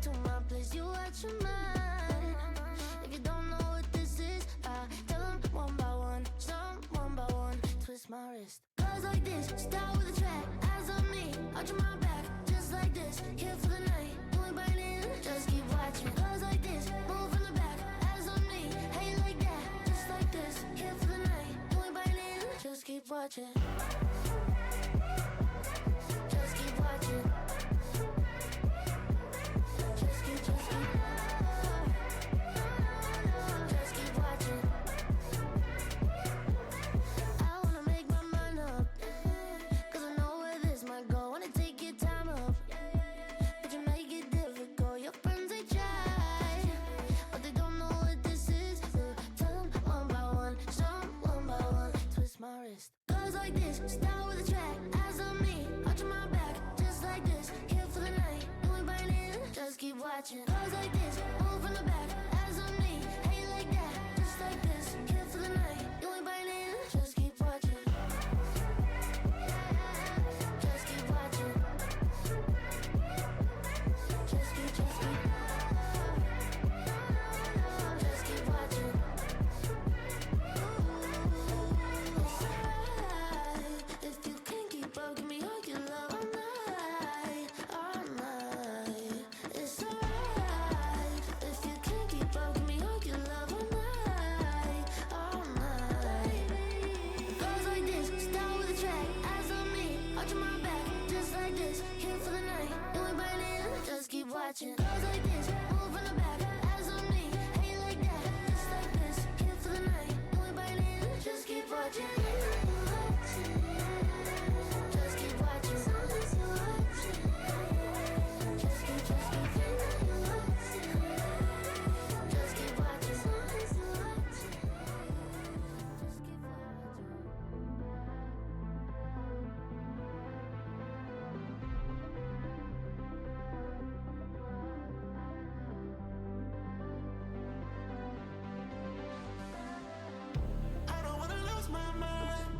to my place, you watch your mind. If you don't know what this is, I tell them one by one, some one by one. Twist my wrist. Girls like this, start with a track. Eyes on me, arch my back, just like this. Here for the night, you ain't biting, just keep watching. Girls like this, move from the back. Eyes on me, hey like that, just like this. Here for the night, you ain't biting, just keep watching. Just keep watching. Just keep watching. I wanna make my mind up, 'cause I know where this might go. Wanna take your time up, but you make it difficult. Your friends, they try, but they don't know what this is. Tell them one by one, some one by one. Twist my wrist. Girls like this, start with a track. Eyes on me, arch my back, just like this. Here for the night, you ain't biting, just keep watching. Girls like this, move from the back. Eyes on me, hey like that, just like this. Here for the night, you ain't biting, just keep watching. Just keep watching. Just keep watching. If you can't keep up, give me all your love all night, all night. It's alright. If you can't keep up, give me all your love all night, all night. Girls like this, start with a track. Eyes on me, arch my back, just like this. Here for the night, you ain't biting, just keep watching. Girls like this, move from the back. Eyes on me, hey like that, just like this. Here for the night, you ain't biting, just keep watching. Just keep watching. Just keep watching. I don't wanna lose my mind.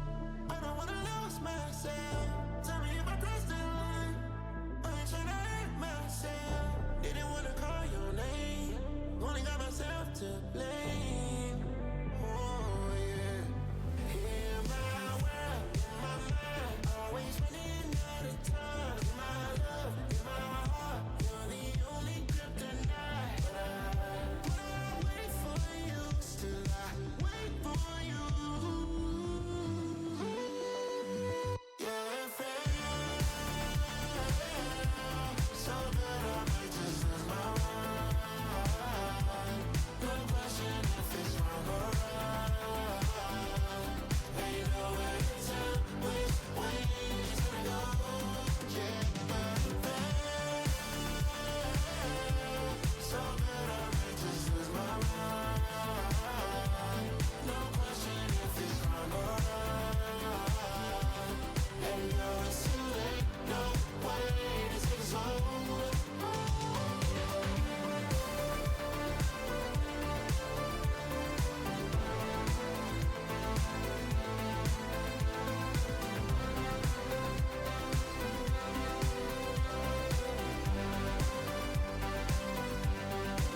I don't wanna lose myself. Tell me if I crossed the line. I ain't tryna hurt myself. Didn't wanna call your name. Only got myself to blame. Oh yeah. In my world, in my mind, always running out of time. In my love, in my heart, you're the only kryptonite. But I wait for you, still I wait for you. You're a fail, so good I might just lose my mind. No question if it's wrong or right. Ain't no way to tell which way it's gonna go. Yeah, but fail, so good I might just lose my mind. No question if it's wrong or right. And now it's too late, no way to take us home.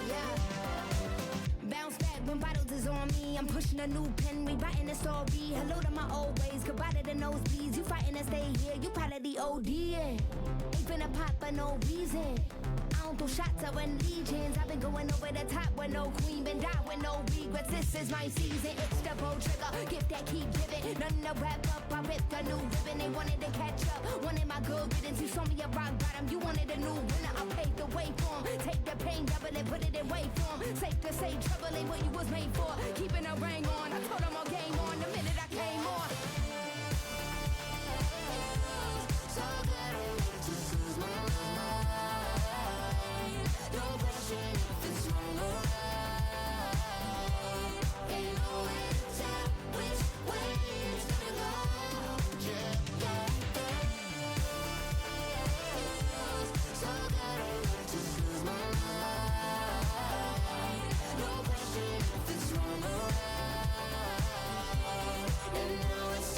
Yeah. Bounce back when bottles is on me. I'm pushing a new pen, rewriting the story. Hello to my old ways, goodbye to the nosebleeds. You fighting to stay here, you probably ODing. Ain't finna pop for no reason. I don't throw shots, I run legions. I've been going over the top with no queen, been die with no regrets. This is my season, it's the bow trigger. Gift that keep giving, nothing to wrap up. I ripped a new ribbon, they wanted to catch up. Wanted my good riddance, you saw me a rock bottom. You wanted a new winner, I paved the way for 'em. Take the pain, double it, put it in way form. Safe to say, trouble ain't what you was made for. Keeping a ring on, I told them all game on the minute I came on. So good I might just lose my mind. No question if it's wrong or right. Ain't no way to tell which way it's gonna go. Yeah, yeah, yeah. So good I might just lose my mind. No question if it's wrong or right. And now it's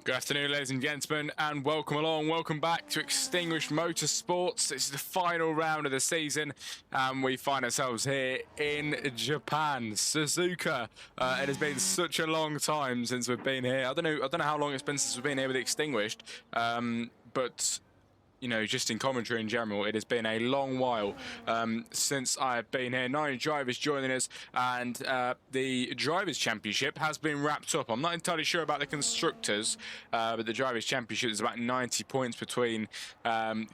Good afternoon, ladies and gentlemen, and welcome along. Welcome back to Extinguished Motorsports. This is the final round of the season, and we find ourselves here in Japan, Suzuka. It has been such a long time since we've been here. I don't know how long it's been since we've been here with Extinguished, but you know, just in commentary in general, it has been a long while since I've been here. 9 drivers joining us, and the Drivers' Championship has been wrapped up. I'm not entirely sure about the Constructors, but the Drivers' Championship is about 90 points between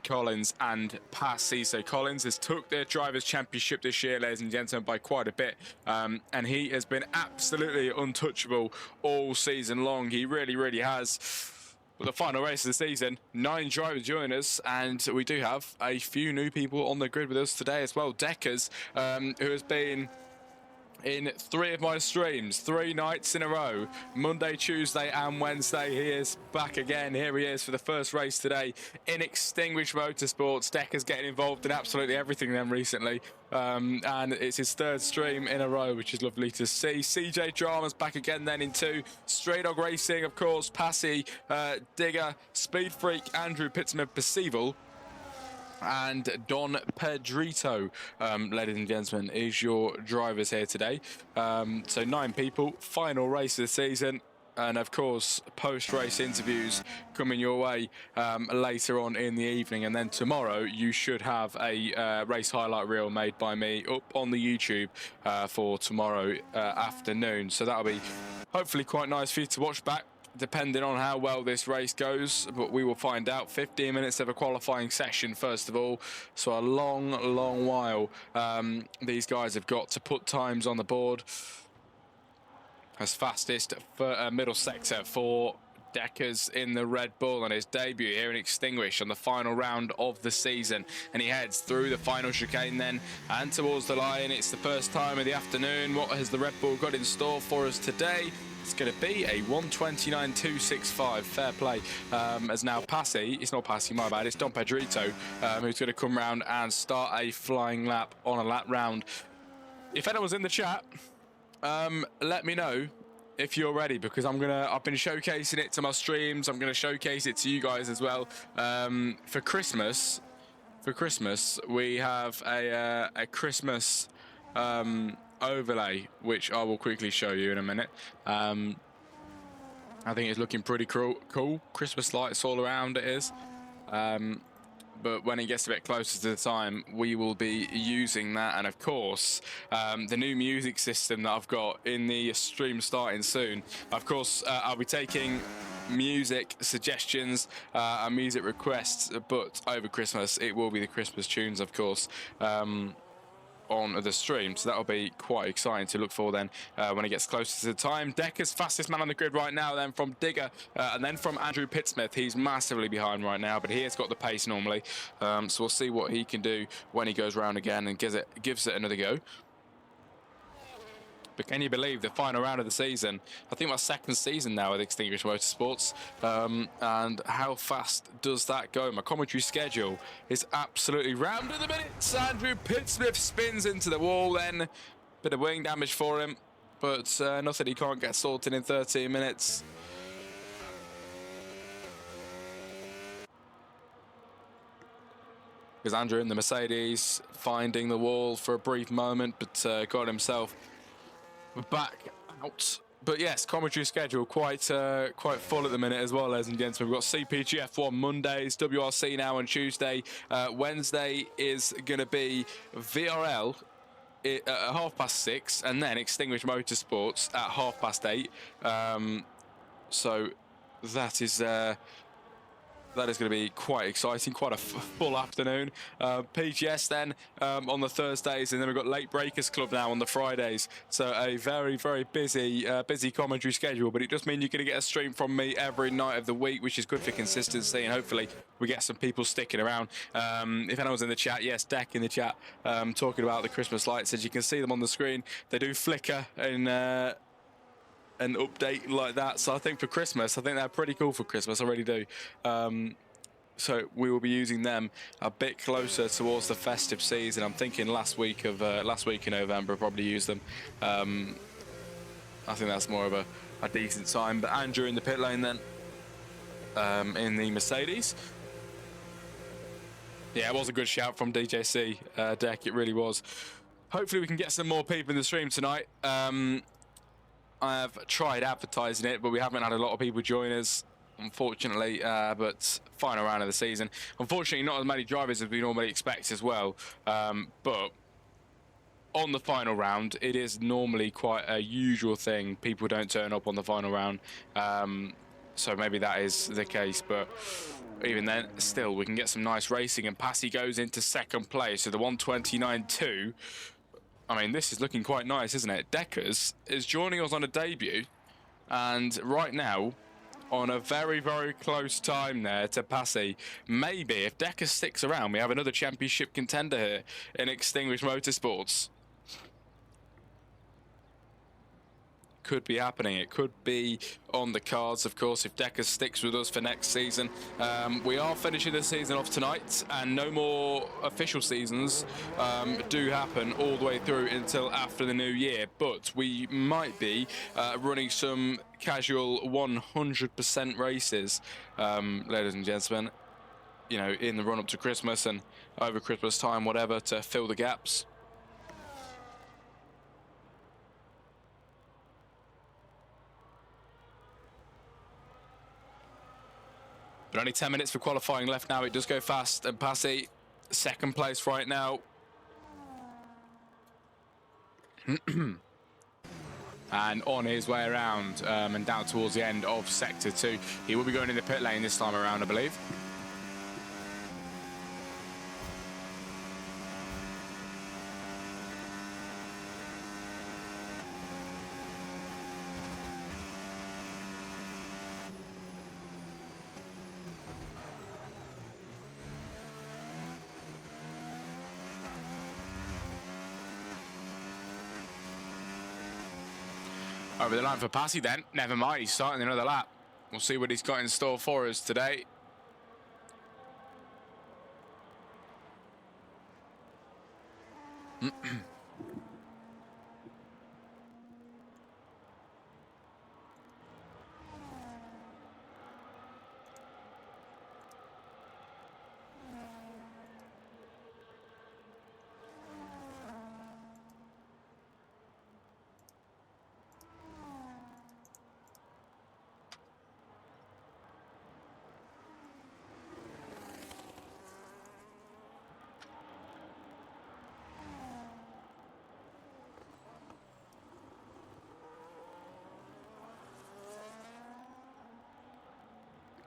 Collins and Passy. So Collins has took their Drivers' Championship this year, ladies and gentlemen, by quite a bit, and he has been absolutely untouchable all season long. He really, really has. But the final race of the season, 9 drivers join us, and we do have a few new people on the grid with us today as well. Deckers, who has been in 3 of my streams, 3 nights in a row, Monday, Tuesday and Wednesday. He is back again. Here he is for the first race today in Extinguished Motorsports. Decker's getting involved in absolutely everything then recently, and it's his 3rd stream in a row, which is lovely to see. CJ Drama's back again then in 2. Stray Dog Racing, of course, Passy, Digger, Speed Freak, Andrew Pittsmith, Percival, and Don Pedrito, ladies and gentlemen, is your drivers here today. So 9 people, final race of the season, and of course post-race interviews coming your way later on in the evening. And then tomorrow you should have a race highlight reel made by me up on the YouTube for tomorrow afternoon. So that'll be hopefully quite nice for you to watch back, depending on how well this race goes, but we will find out. 15 minutes of a qualifying session first of all, so a long while these guys have got to put times on the board. As fastest for middle sector for Deckers in the Red Bull on his debut here in Extinguished on the final round of the season, and he heads through the final chicane then and towards the line. It's the first time of the afternoon. What has the Red Bull got in store for us today? It's going to be a 129.265. Fair play. As now Passy, it's not Passy, my bad, it's Don Pedrito, who's going to come round and start a flying lap on a lap round. If anyone's in the chat, let me know if you're ready, because I've been showcasing it to my streams. I'm going to showcase it to you guys as well. For Christmas, we have a Christmas overlay, which I will quickly show you in a minute. I think it's looking pretty cool. Christmas lights all around it is. But when it gets a bit closer to the time, we will be using that. And of course, the new music system that I've got in the stream starting soon. Of course, I'll be taking music suggestions and music requests, but over Christmas, it will be the Christmas tunes, of course, on the stream. So that'll be quite exciting to look for then when it gets closer to the time. Decker's fastest man on the grid right now, then from Digger, and then from Andrew Pittsmith. He's massively behind right now, but he has got the pace normally. So we'll see what he can do when he goes round again and gives it another go. But can you believe the final round of the season? I think my 2nd season now with Extinguished Motorsports. And how fast does that go? My commentary schedule is absolutely round to the minutes. Andrew Pittsmith spins into the wall then. Bit of wing damage for him, but nothing he can't get sorted in 13 minutes. Because Andrew in the Mercedes, finding the wall for a brief moment, but got himself back out. But yes, commentary schedule quite full at the minute as well, ladies and gentlemen. We've got CPGF1 Mondays, WRC now on Tuesday. Wednesday is going to be VRL at 6:30, and then Extinguished Motorsports at 8:30. So that is going to be quite exciting, quite a full afternoon. PGS then on the Thursdays, and then we've got Late Breakers Club now on the Fridays. So a very, very busy commentary schedule, but it does mean you're going to get a stream from me every night of the week, which is good for consistency, and hopefully we get some people sticking around. If anyone's in the chat, yes, Deck in the chat, talking about the Christmas lights. As you can see them on the screen, they do flicker in an update like that. So I think for Christmas, I think they're pretty cool for Christmas. I really do. So we will be using them a bit closer towards the festive season. I'm thinking last week in November, I'll probably use them. I think that's more of a decent time. But Andrew in the pit lane then. in the Mercedes. Yeah, it was a good shout from DJC Deck. It really was. Hopefully we can get some more people in the stream tonight. I have tried advertising it, but we haven't had a lot of people join us, unfortunately. But final round of the season. Unfortunately, not as many drivers as we normally expect as well. But on the final round, it is normally quite a usual thing. People don't turn up on the final round. So maybe that is the case, but even then, still, we can get some nice racing, and Passy goes into second place. So the 129.2, I mean, this is looking quite nice, isn't it? Deckers is joining us on a debut, and right now, on a very, very close time there to Passy. Maybe, if Deckers sticks around, we have another championship contender here in Extinguished Motorsports. Could be happening. It could be on the cards, of course, if Deckers sticks with us for next season. We are finishing the season off tonight, and no more official seasons do happen all the way through until after the new year. But we might be running some casual 100% races, ladies and gentlemen, you know, in the run-up to Christmas and over Christmas time, whatever, to fill the gaps. But only 10 minutes for qualifying left now. It does go fast. And Passy, second place right now. And on his way around and down towards the end of Sector 2. He will be going in the pit lane this time around, I believe. Over the line for Passy then. Never mind, he's starting another lap. We'll see what he's got in store for us today.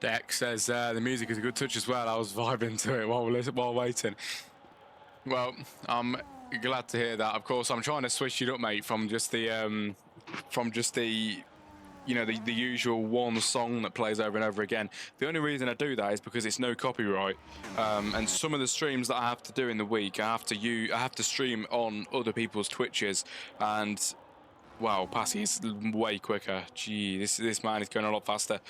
Deck says the music is a good touch as well. I was vibing to it while waiting. Well, I'm glad to hear that. Of course, I'm trying to switch it up, mate, from just the you know, the usual one song that plays over and over again. The only reason I do that is because it's no copyright. And some of the streams that I have to do in the week, I have to stream on other people's Twitches, and wow, Passy is way quicker. Gee, this man is going a lot faster.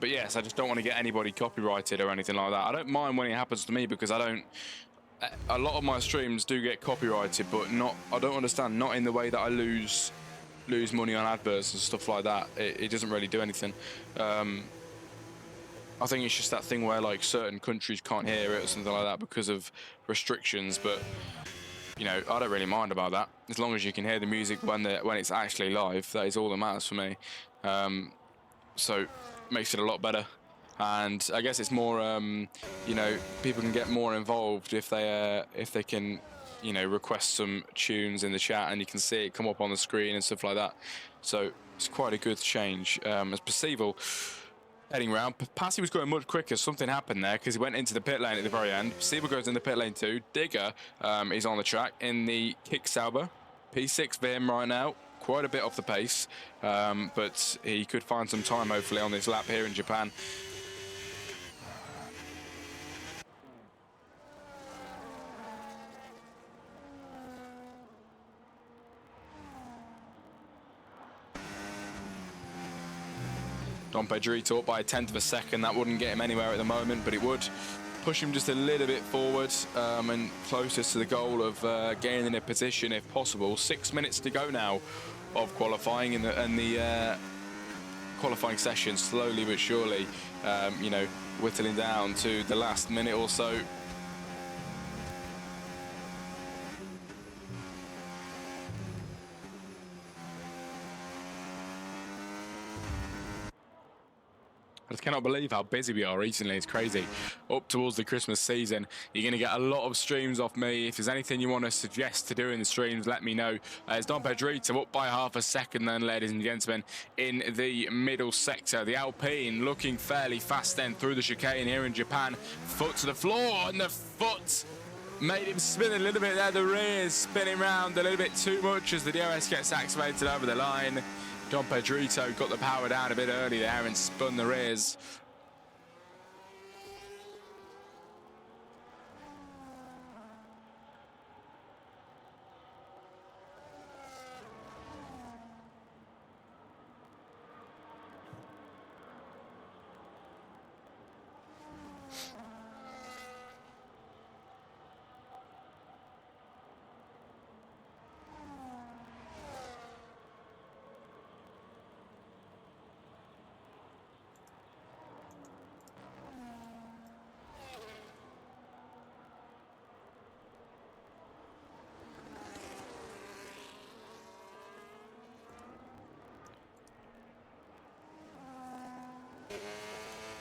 But yes, I just don't want to get anybody copyrighted or anything like that. I don't mind when it happens to me, because a lot of my streams do get copyrighted, but I don't understand, not in the way that I lose money on adverts and stuff like that. It doesn't really do anything. I think it's just that thing where like certain countries can't hear it or something like that because of restrictions, but you know, I don't really mind about that. As long as you can hear the music when it's actually live, that is all that matters for me. So makes it a lot better, and I guess it's more you know, people can get more involved if they can, you know, request some tunes in the chat and you can see it come up on the screen and stuff like that. So it's quite a good change. As Percival heading round, Passy was going much quicker. Something happened there because he went into the pit lane at the very end. Percival goes in the pit lane too. Digger is on the track in the Kick Sauber. P6 for him right now. Quite a bit off the pace, but he could find some time hopefully on this lap here in Japan. Dom Pedrito up by a 1/10 of a second. That wouldn't get him anywhere at the moment, but it would push him just a little bit forward and closest to the goal of gaining a position if possible. 6 minutes to go now of qualifying, and the qualifying session slowly but surely, you know, whittling down to the last minute or so. I just cannot believe how busy we are recently. It's crazy. Up towards the Christmas season, you're going to get a lot of streams off me. If there's anything you want to suggest to do in the streams, let me know. It's Dom Pedrito up by half a second then, ladies and gentlemen, in the middle sector. The Alpine looking fairly fast then through the chicane here in Japan. Foot to the floor, and the foot made him spin a little bit there. The rear is spinning round a little bit too much as the DRS gets activated over the line. Dom Pedrito got the power down a bit early there and spun the rears.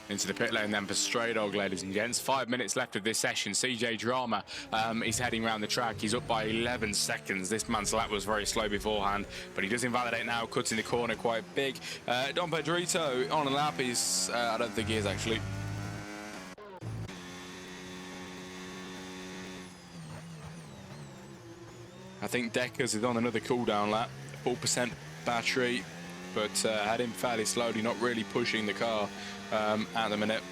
Into the pit lane then for Stray Dog, ladies and gents. 5 minutes left of this session. CJ Drama is heading around the track. He's up by 11 seconds. This man's lap was very slow beforehand, but he does invalidate now, cutting the corner quite big. Dom Pedrito on a lap. He's, I don't think he is actually. I think Deckers is on another cooldown lap. 4% battery, but heading fairly slowly, not really pushing the car at the minute.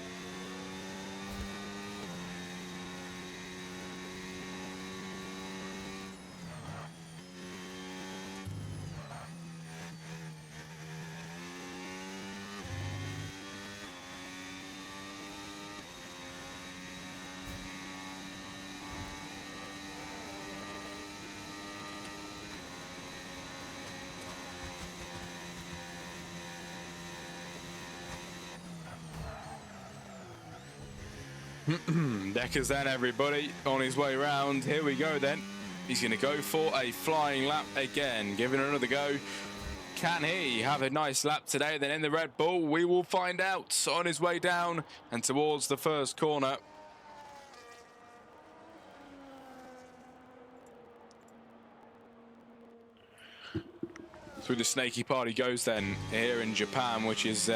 Deckers then, everybody, on his way round. Here we go then. He's going to go for a flying lap again, giving it another go. Can he have a nice lap today? Then in the Red Bull, we will find out. On his way down and towards the first corner. Through the snaky part he goes then here in Japan, which is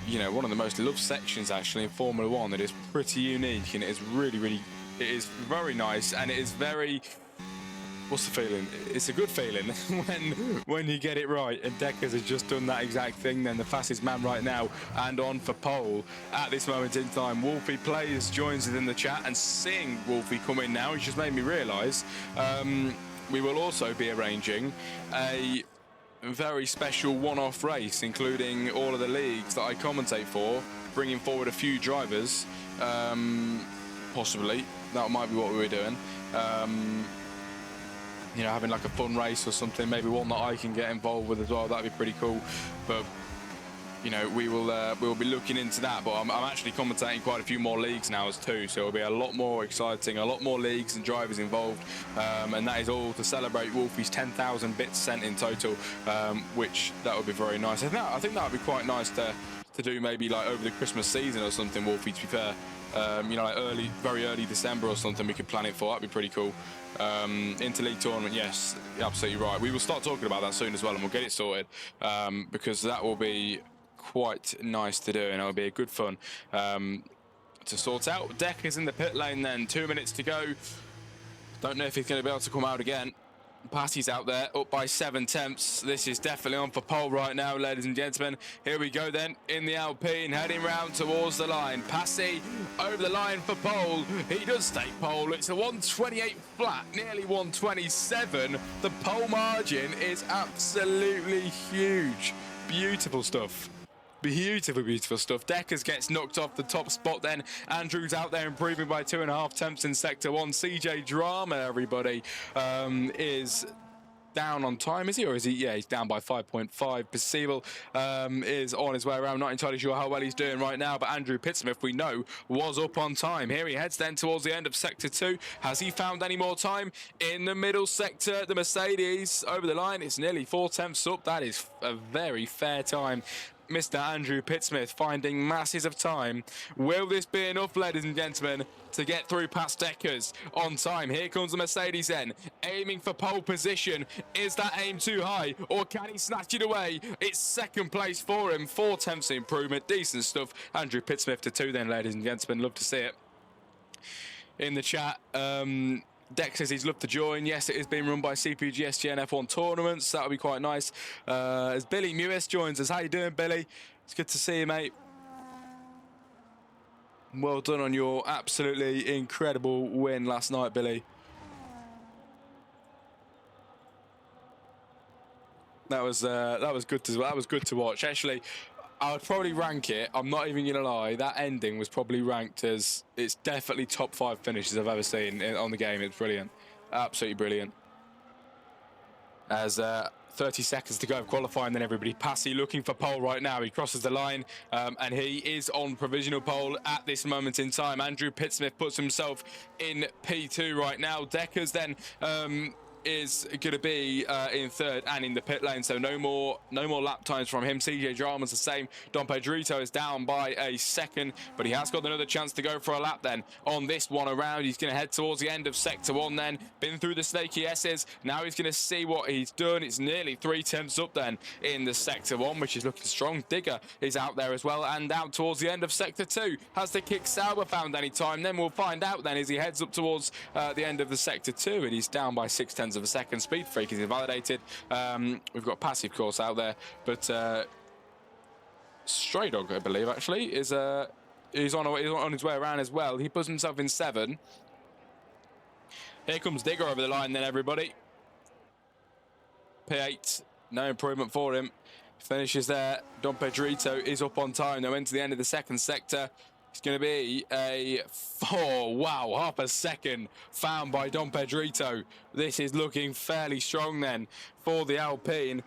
you know, one of the most loved sections actually in Formula One. That is pretty unique, and it is really, it is very nice, and it is very, what's the feeling? It's a good feeling when you get it right, and Deckers has just done that exact thing then, the fastest man right now, and on for pole at this moment in time. Wolfie Plays joins us in the chat, and seeing Wolfie come in now, he's just made me realise we will also be arranging a very special one-off race, including all of the leagues that I commentate for, bringing forward a few drivers, possibly. That might be what we were doing. You know, having like a fun race or something, maybe one that I can get involved with as well. That'd be pretty cool. But you know, we will be looking into that. But I'm actually commentating quite a few more leagues now as too, so it'll be a lot more exciting, a lot more leagues and drivers involved, and that is all to celebrate Wolfie's 10,000 bits sent in total, which that would be very nice. I think that would be quite nice to do maybe like over the Christmas season or something, Wolfie, to be fair. You know, like very early December or something, we could plan it for. That'd be pretty cool. Interleague tournament, yes, absolutely right. We will start talking about that soon as well, and we'll get it sorted, because that will be quite nice to do, and it'll be a good fun to sort out. Deck is in the pit lane then, 2 minutes to go. Don't know if he's going to be able to come out again. Passey's out there, up by 7 tenths. This is definitely on for pole right now, ladies and gentlemen. Here we go then, in the Alpine, heading round towards the line. Passey over the line for pole. He does take pole. It's a 128 flat, nearly 127. The pole margin is absolutely huge. Beautiful stuff. Beautiful stuff. Deckers gets knocked off the top spot then. Andrews out there improving by 2.5 tenths in Sector 1. CJ Drama, everybody, is down on time, is he? Or is he? Yeah, he's down by 5.5. Percival is on his way around. Not entirely sure how well he's doing right now, but Andrew Pittsmith, we know, was up on time. Here he heads then towards the end of Sector 2. Has he found any more time? In the middle sector, the Mercedes over the line. It's nearly 4/10 up. That is a very fair time. Mr. Andrew Pittsmith finding masses of time. Will this be enough, ladies and gentlemen, to get through past Deckers on time? Here comes the Mercedes then, aiming for pole position. Is that aim too high, or can he snatch it away? It's second place for him. 4/10 improvement, decent stuff. Andrew Pittsmith to 2 then, ladies and gentlemen. Love to see it. In the chat, Dex says he's loved to join. Yes, it is being run by CPG SGN F1 tournaments. That'll be quite nice. As Billy Mewis joins us. How you doing, Billy? It's good to see you, mate. Well done on your absolutely incredible win last night, Billy. That was good to watch. Actually, I would probably rank it. I'm not even gonna lie. That ending was probably ranked as, it's definitely top 5 finishes I've ever seen on the game. It's brilliant, absolutely brilliant. As 30 seconds to go of qualifying, then everybody. Passy looking for pole right now. He crosses the line, and he is on provisional pole at this moment in time. Andrew Pittsmith puts himself in P2 right now. Deckers then is going to be in 3rd and in the pit lane, so no more lap times from him. CJ Drama's the same. Dom Pedrito is down by a 2nd, but he has got another chance to go for a lap then on this one around. He's going to head towards the end of Sector 1 then. Been through the snaky S's. Now he's going to see what he's done. It's nearly 3/10 up then in the Sector 1, which is looking strong. Digger is out there as well, and out towards the end of Sector 2. Has the Kick Sauber found any time? Then we'll find out then as he heads up towards the end of the Sector 2, and he's down by 0.6 of a second. Speed Freak is invalidated. We've got Passive course out there, but Stray Dog, I believe, actually is he's on his way around as well. He puts himself in 7. Here comes Digger over the line then, everybody. P8, no improvement for him. Finishes there. Dom Pedrito is up on time. Now into the end of the 2nd sector. It's going to be a 0.5 second found by Dom Pedrito. This is looking fairly strong then for the Alpine.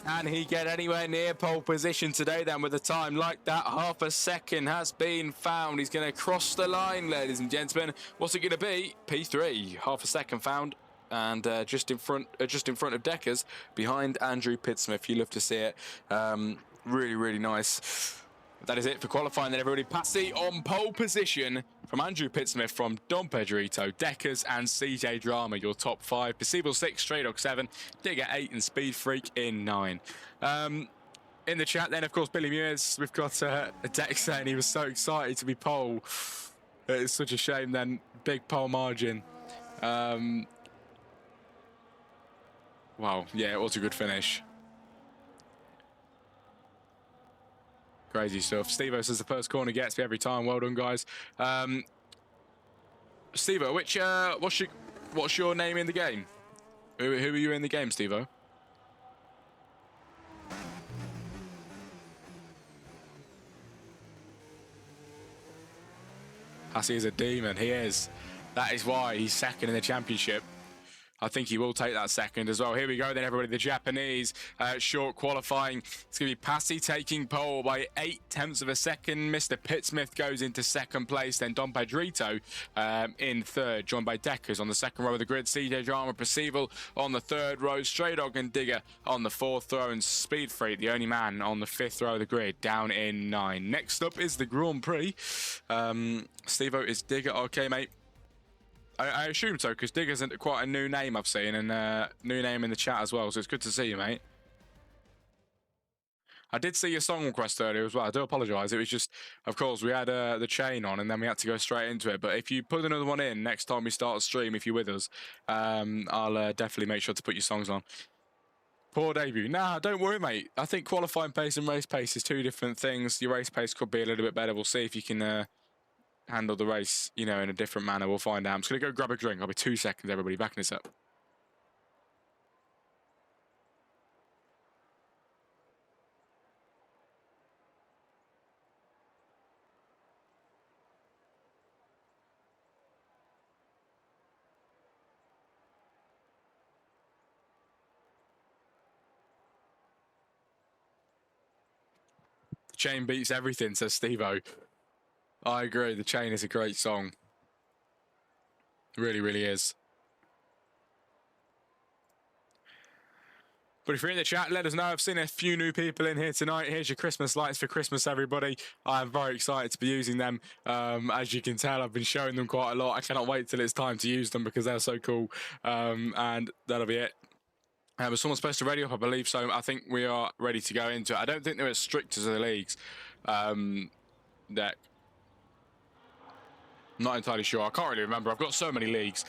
Can he get anywhere near pole position today then with a time like that? 0.5 second has been found. He's going to cross the line, ladies and gentlemen. What's it going to be? P3, 0.5 second found. And just in front of Deckers, behind Andrew Pittsmith. You love to see it. Really, really nice. That is it for qualifying then, everybody. Passy on pole position from Andrew Pittsmith, from Dom Pedrito, Deckers and CJ Drama, your top 5. Perceivable 6, Stray Dog 7, Digger 8 and Speed Freak in 9. In the chat then, of course, Billy Mears, we've got a Dex saying he was so excited to be pole. It's such a shame then, big pole margin. Wow, yeah, it was a good finish. Crazy stuff. Stevo says the first corner gets me every time. Well done, guys. Stevo, what's your name in the game? Who are you in the game, Stevo? Passy is a demon. He is. That is why he's 2nd in the championship. I think he will take that 2nd as well. Here we go then, everybody. The Japanese short qualifying. It's going to be Passy taking pole by 0.8 of a second. Mr. Pittsmith goes into 2nd place. Then Dom Pedrito in 3rd, joined by Deckers on the 2nd row of the grid. CJ Drama, Percival on the 3rd row. Stray Dog and Digger on the 4th row. And Speed Freak, the only man, on the 5th row of the grid, down in 9. Next up is the Grand Prix. Stevo, is Digger okay, mate? I assume so, because Digger's quite a new name I've seen, and new name in the chat as well, so it's good to see you, mate. I did see your song request earlier as well. I do apologise. It was just, of course, we had the chain on, and then we had to go straight into it. But if you put another one in next time we start a stream, if you're with us, I'll definitely make sure to put your songs on. Poor debut. Nah, don't worry, mate. I think qualifying pace and race pace is 2 different things. Your race pace could be a little bit better. We'll see if you can handle the race, in a different manner. We'll find out. I'm just going to go grab a drink. I'll be 2 seconds, everybody. Backing this up. chain beats everything, says Steve-O. I agree. The Chain is a great song. It really, really is. But if you're in the chat, let us know. I've seen a few new people in here tonight. Here's your Christmas lights for Christmas, everybody. I'm very excited to be using them. As you can tell, I've been showing them quite a lot. I cannot wait till it's time to use them because they're so cool. And that'll be it. Was someone supposed to ready up? I believe so. I think we are ready to go into it. I don't think they're as strict as the leagues. That not entirely sure. I can't really remember. I've got so many leagues.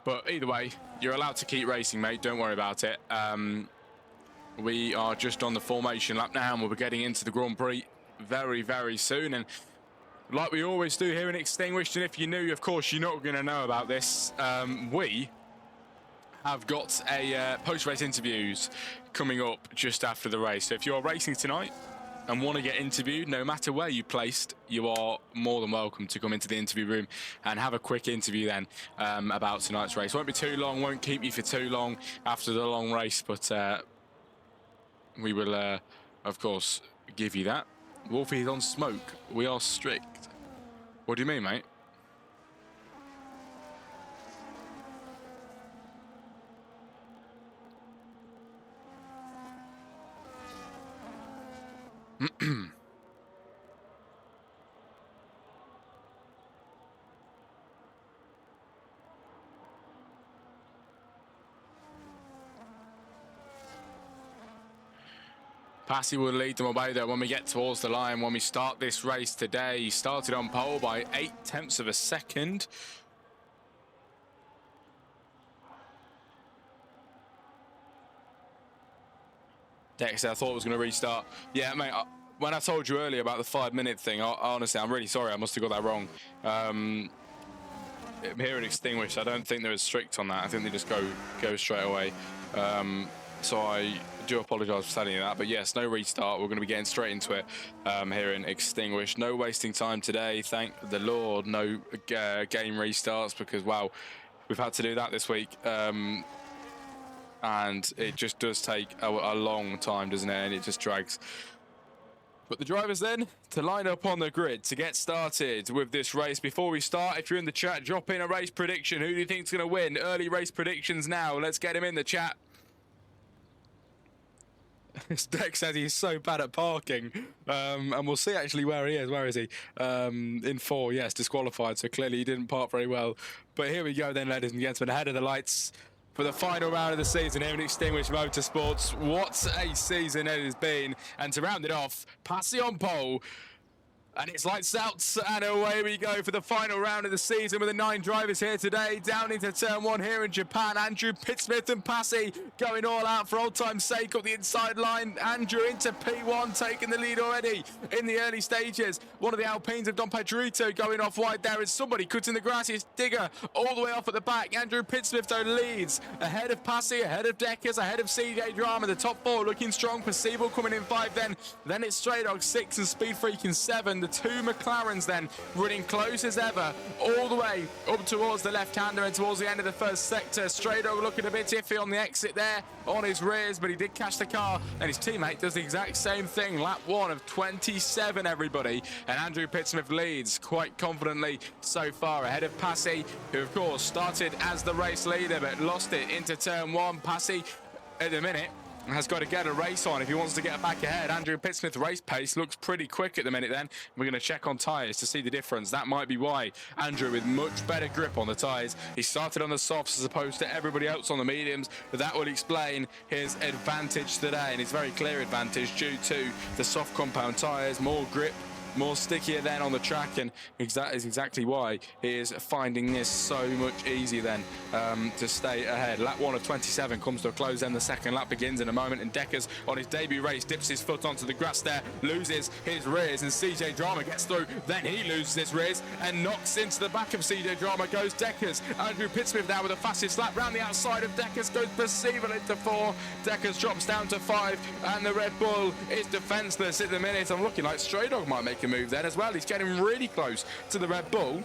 But either way, you're allowed to keep racing, mate. Don't worry about it. We are just on the formation lap now, and we'll be getting into the Grand Prix very, very soon. And like we always do here in Extinguished, and if you're new, of course, you're not going to know about this. We have got a post-race interviews coming up just after the race. So if you're racing tonight and want to get interviewed, no matter where you placed, you are more than welcome to come into the interview room and have a quick interview then about tonight's race. Won't be too long, won't keep you for too long after the long race, but we will, of course, give you that. Wolfie's on smoke. We are strict. What do you mean, mate? Passy will lead them away though when we get towards the line. When we start this race today, he started on pole by 0.8 of a second. Dexter, I thought it was going to restart. Yeah, mate, when I told you earlier about the 5-minute thing, honestly, I'm really sorry. I must have got that wrong. Here at Extinguished, I don't think they're as strict on that. I think they just go straight away. So I do apologise for telling you that. But yes, no restart. We're going to be getting straight into it here in Extinguished. No wasting time today. Thank the Lord. No game restarts because, wow, we've had to do that this week. And it just does take a long time, doesn't it? And it just drags. But the drivers then to line up on the grid to get started with this race. Before we start, if you're in the chat, drop in a race prediction. Who do you think's going to win? Early race predictions now. Let's get him in the chat. Dex says he's so bad at parking. And we'll see actually where he is. Where is he? In 4, yes, disqualified. So clearly he didn't park very well. But here we go then, ladies and gentlemen, ahead of the lights for the final round of the season here in Extinguished Motorsports. What a season it has been. And to round it off, Passy on pole. And it's lights out, and away we go for the final round of the season with the 9 drivers here today. Down into turn 1 here in Japan. Andrew Pittsmith and Passy going all out for old time's sake up the inside line. Andrew into P1, taking the lead already in the early stages. One of the Alpines of Don Pedrito going off wide there. Is somebody cutting the grass. It's Digger all the way off at the back. Andrew Pittsmith though leads ahead of Passy, ahead of Deckers, ahead of CJ Drama. The top 4 looking strong. Percival coming in 5 then. Then it's Stray Dog 6 and Speed Freak in 7. The 2 McLarens then running close as ever all the way up towards the left-hander and towards the end of the first sector. Stray Dog looking a bit iffy on the exit there on his rears, but he did catch the car and his teammate does the exact same thing. Lap 1 of 27, everybody, and Andrew Pittsmith leads quite confidently so far ahead of Passy, who of course started as the race leader but lost it into turn 1. Passy at the minute has got to get a race on if he wants to get back ahead. Andrew Pittsmith's race pace looks pretty quick at the minute then. We're going to check on tyres to see the difference. That might be why Andrew with much better grip on the tyres. He started on the softs as opposed to everybody else on the mediums, but that will explain his advantage today, and his very clear advantage due to the soft compound tyres, more grip, more stickier then on the track, and that is exactly why he is finding this so much easier then to stay ahead. Lap 1 of 27 comes to a close, then the second lap begins in a moment, and Deckers on his debut race dips his foot onto the grass there, loses his rears, and CJ Drama gets through, then he loses his rears and knocks into the back of CJ Drama goes Deckers. Andrew Pittsmith now with the fastest lap round the outside of Deckers goes Percival into 4. Deckers drops down to 5, and the Red Bull is defenceless at the minute. I'm looking like Stray Dog might make a move then as well. He's getting really close to the Red Bull.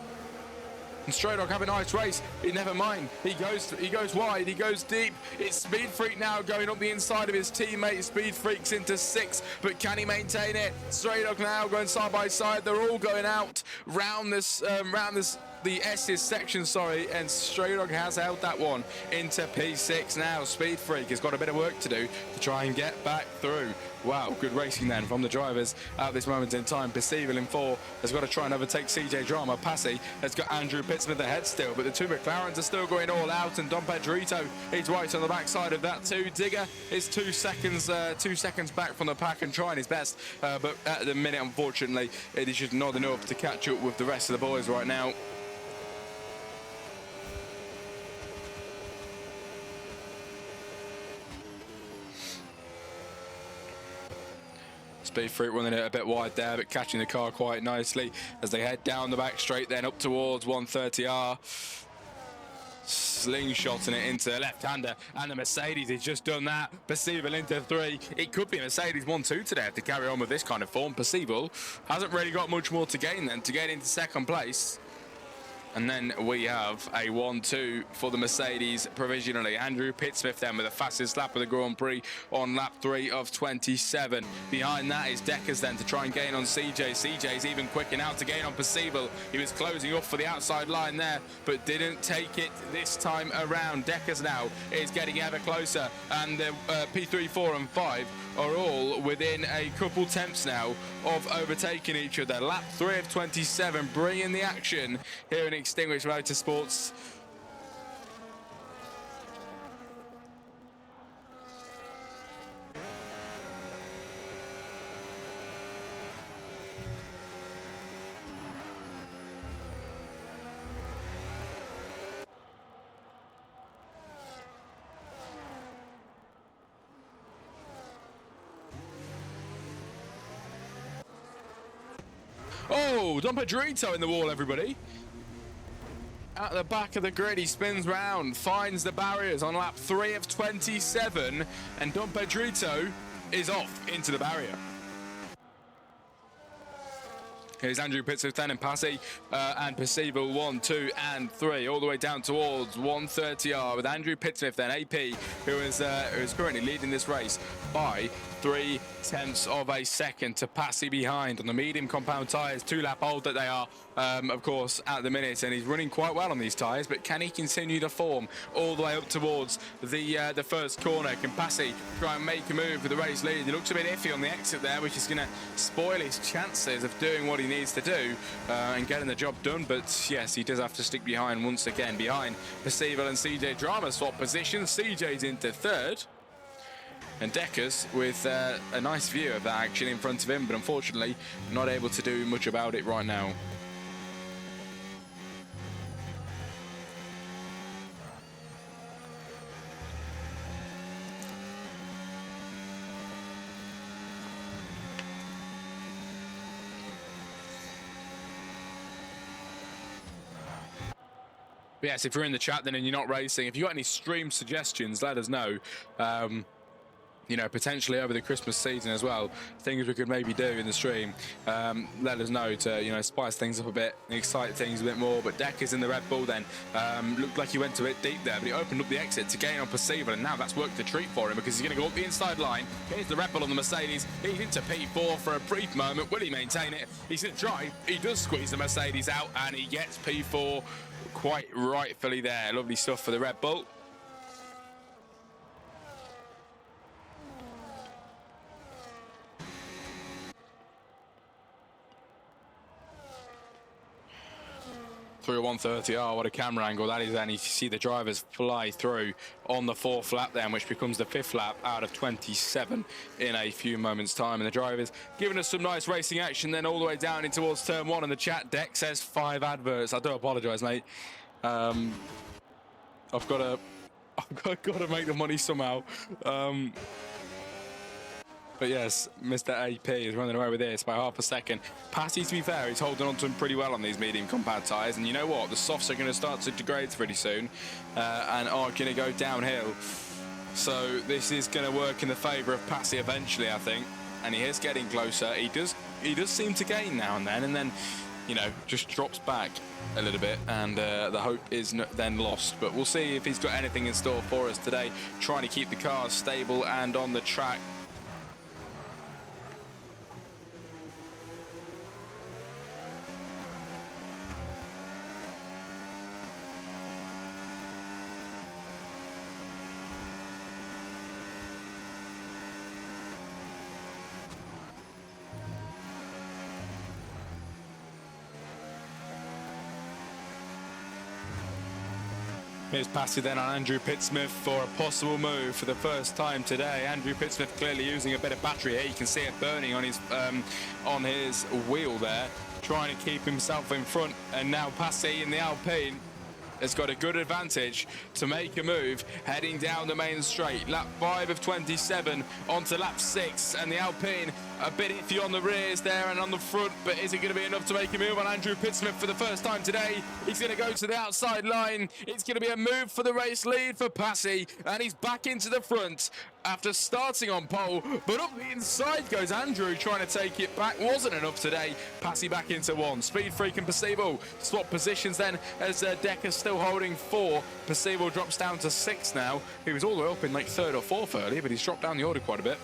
And Stray Dog have a nice race. Never mind. He goes wide. He goes deep. It's Speed Freak now going up the inside of his teammate. Speed Freak's into 6, but can he maintain it? Stray Dog now going side by side. They're all going out round the S's section, sorry, and Stray Dog has held that one into P6 now. Speed Freak has got a bit of work to do to try and get back through. Wow, good racing then from the drivers at this moment in time. Percival in 4 has got to try and overtake CJ Drama. Passy has got Andrew Pittsmith ahead still, but the two McLarens are still going all out, and Dom Pedrito is right on the backside of that too. Digger is 2 seconds back from the pack and trying his best, but at the minute, unfortunately, it is just not enough to catch up with the rest of the boys right now. Speed Freak running it a bit wide there, but catching the car quite nicely as they head down the back straight, then up towards 130R. Slingshotting it into the left-hander, and the Mercedes has just done that. Percival into 3. It could be Mercedes 1-2 today if they carry on with this kind of form. Percival hasn't really got much more to gain then to get into second place. And then we have a 1-2 for the Mercedes provisionally. Andrew Pittsmith then with the fastest lap of the Grand Prix on lap 3 of 27. Behind that is Deckers then to try and gain on CJ. CJ's even quicker now to gain on Percival. He was closing off for the outside line there, but didn't take it this time around. Deckers now is getting ever closer, and the P3, 4 and 5 are all within a couple tenths now of overtaking each other. Lap 3 of 27, bringing the action here in Extinguished Motorsports. Oh, Dom Pedrito in the wall, everybody. At the back of the grid, he spins round, finds the barriers on lap 3 of 27, and Dom Pedrito is off into the barrier. Here's Andrew Pittsmith then and Passy and Percival 1, 2 and 3 all the way down towards 130R with Andrew Pittsmith then AP who is currently leading this race by 0.3 of a second to Passy behind on the medium compound tyres, 2-lap old that they are of course at the minute, and he's running quite well on these tyres, but can he continue to form all the way up towards the first corner? Can Passy try and make a move for the race lead? He looks a bit iffy on the exit there, which is going to spoil his chances of doing what he needs to do and getting the job done, but yes, he does have to stick behind once again. Behind Percival and CJ Drama swap positions. CJ's into 3rd. And Deckers with a nice view of that action in front of him, but unfortunately not able to do much about it right now. But yes, if you're in the chat then and you're not racing, if you've got any stream suggestions, let us know. You know, potentially over the Christmas season as well, things we could maybe do in the stream. Let us know to, you know, spice things up a bit, excite things a bit more. But Deckers in the Red Bull then looked like he went a bit deep there, but he opened up the exit to gain on Percival, and now that's worked a treat for him because he's going to go up the inside line. Here's the Red Bull on the Mercedes. He's into P4 for a brief moment. Will he maintain it? He's going to try. He does squeeze the Mercedes out, and he gets P4 quite rightfully there. Lovely stuff for the Red Bull. Through 130R, what a camera angle that is, and you see the drivers fly through on the 4th lap then, which becomes the 5th lap out of 27 in a few moments time, and the drivers giving us some nice racing action then all the way down in towards turn 1, and the chat deck says 5 adverts. I do apologise, mate. I've got to make the money somehow. But yes, Mr. AP is running away with this by half a second. Passy, to be fair, he's holding on to him pretty well on these medium compound tyres. And you know what? The softs are going to start to degrade pretty soon and are going to go downhill. So this is going to work in the favour of Passy eventually, I think. And he is getting closer. He does seem to gain now and then you know, just drops back a little bit, and the hope is then lost. But we'll see if he's got anything in store for us today, trying to keep the cars stable and on the track. Here's Passy then on Andrew Pittsmith for a possible move for the first time today. Andrew Pittsmith clearly using a bit of battery here. You can see it burning on his wheel there, trying to keep himself in front. And now Passy in the Alpine has got a good advantage to make a move heading down the main straight. Lap 5 of 27 onto lap 6, and the Alpine a bit iffy on the rears there and on the front, but is it going to be enough to make a move on Andrew Pittsmith for the first time today? He's going to go to the outside line. It's going to be a move for the race lead for Passy, and he's back into the front after starting on pole, but up the inside goes Andrew trying to take it back. Wasn't enough today. Passy back into 1. Speed Freak and Percival swap positions then as Decker's still holding 4. Percival drops down to 6 now. He was all the way up in like 3rd or 4th earlier, but he's dropped down the order quite a bit.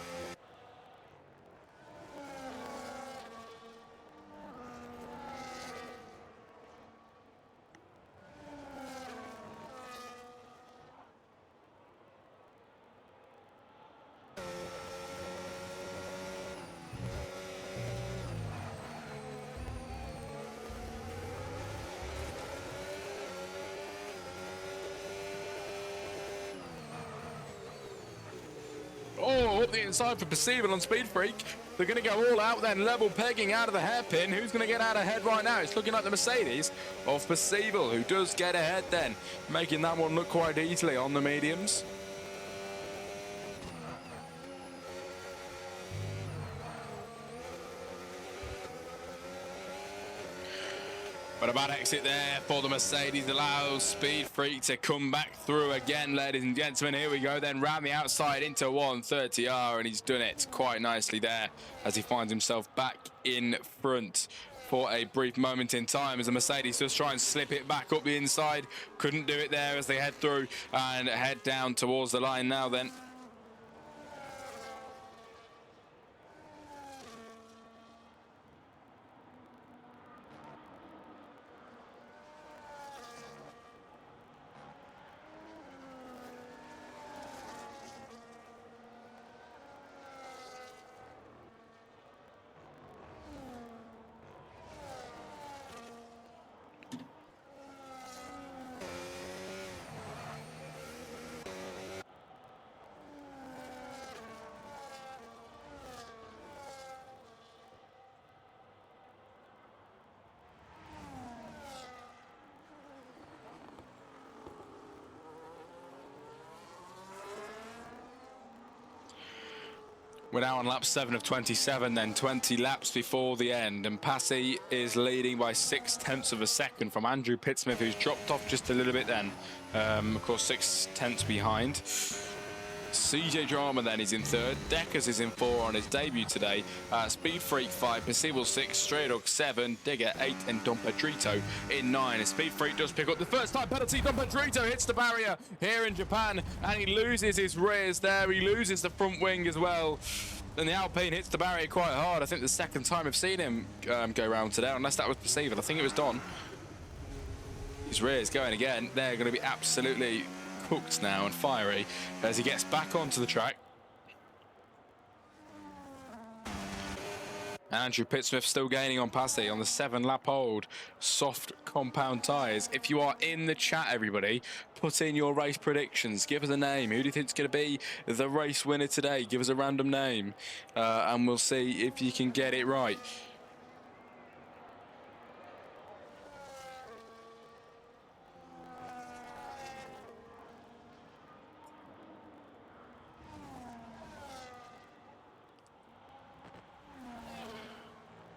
Oh, up the inside for Percival on Speed Freak. They're going to go all out then, level pegging out of the hairpin. Who's going to get out ahead right now? It's looking like the Mercedes of Percival, who does get ahead then, making that one look quite easily on the mediums. But a bad exit there for the Mercedes allows Speed Freak to come back through again, ladies and gentlemen. Here we go then, round the outside into 130R, and he's done it quite nicely there as he finds himself back in front for a brief moment in time as the Mercedes just try and slip it back up the inside. Couldn't do it there as they head through and head down towards the line now then. We're now on lap 7 of 27, then 20 laps before the end, and Passy is leading by 0.6 of a second from Andrew Pittsmith, who's dropped off just a little bit then. Of course, 0.6 behind. CJ Drama then is in 3rd. Deckers is in 4 on his debut today. Speed Freak 5, Percival 6, Stray Dog 7, Digger 8, and Dom Pedrito in 9. And Speed Freak does pick up the first time penalty. Dom Pedrito hits the barrier here in Japan, and he loses his rears there. He loses the front wing as well. And the Alpine hits the barrier quite hard. I think the second time I've seen him go round today, unless that was Percival. I think it was Don. His rears going again. They're going to be absolutely cooked now and fiery as he gets back onto the track. Andrew Pittsmith still gaining on Passy on the 7-lap hold. Soft compound tyres. If you are in the chat, everybody, put in your race predictions. Give us a name. Who do you think is going to be the race winner today? Give us a random name and we'll see if you can get it right.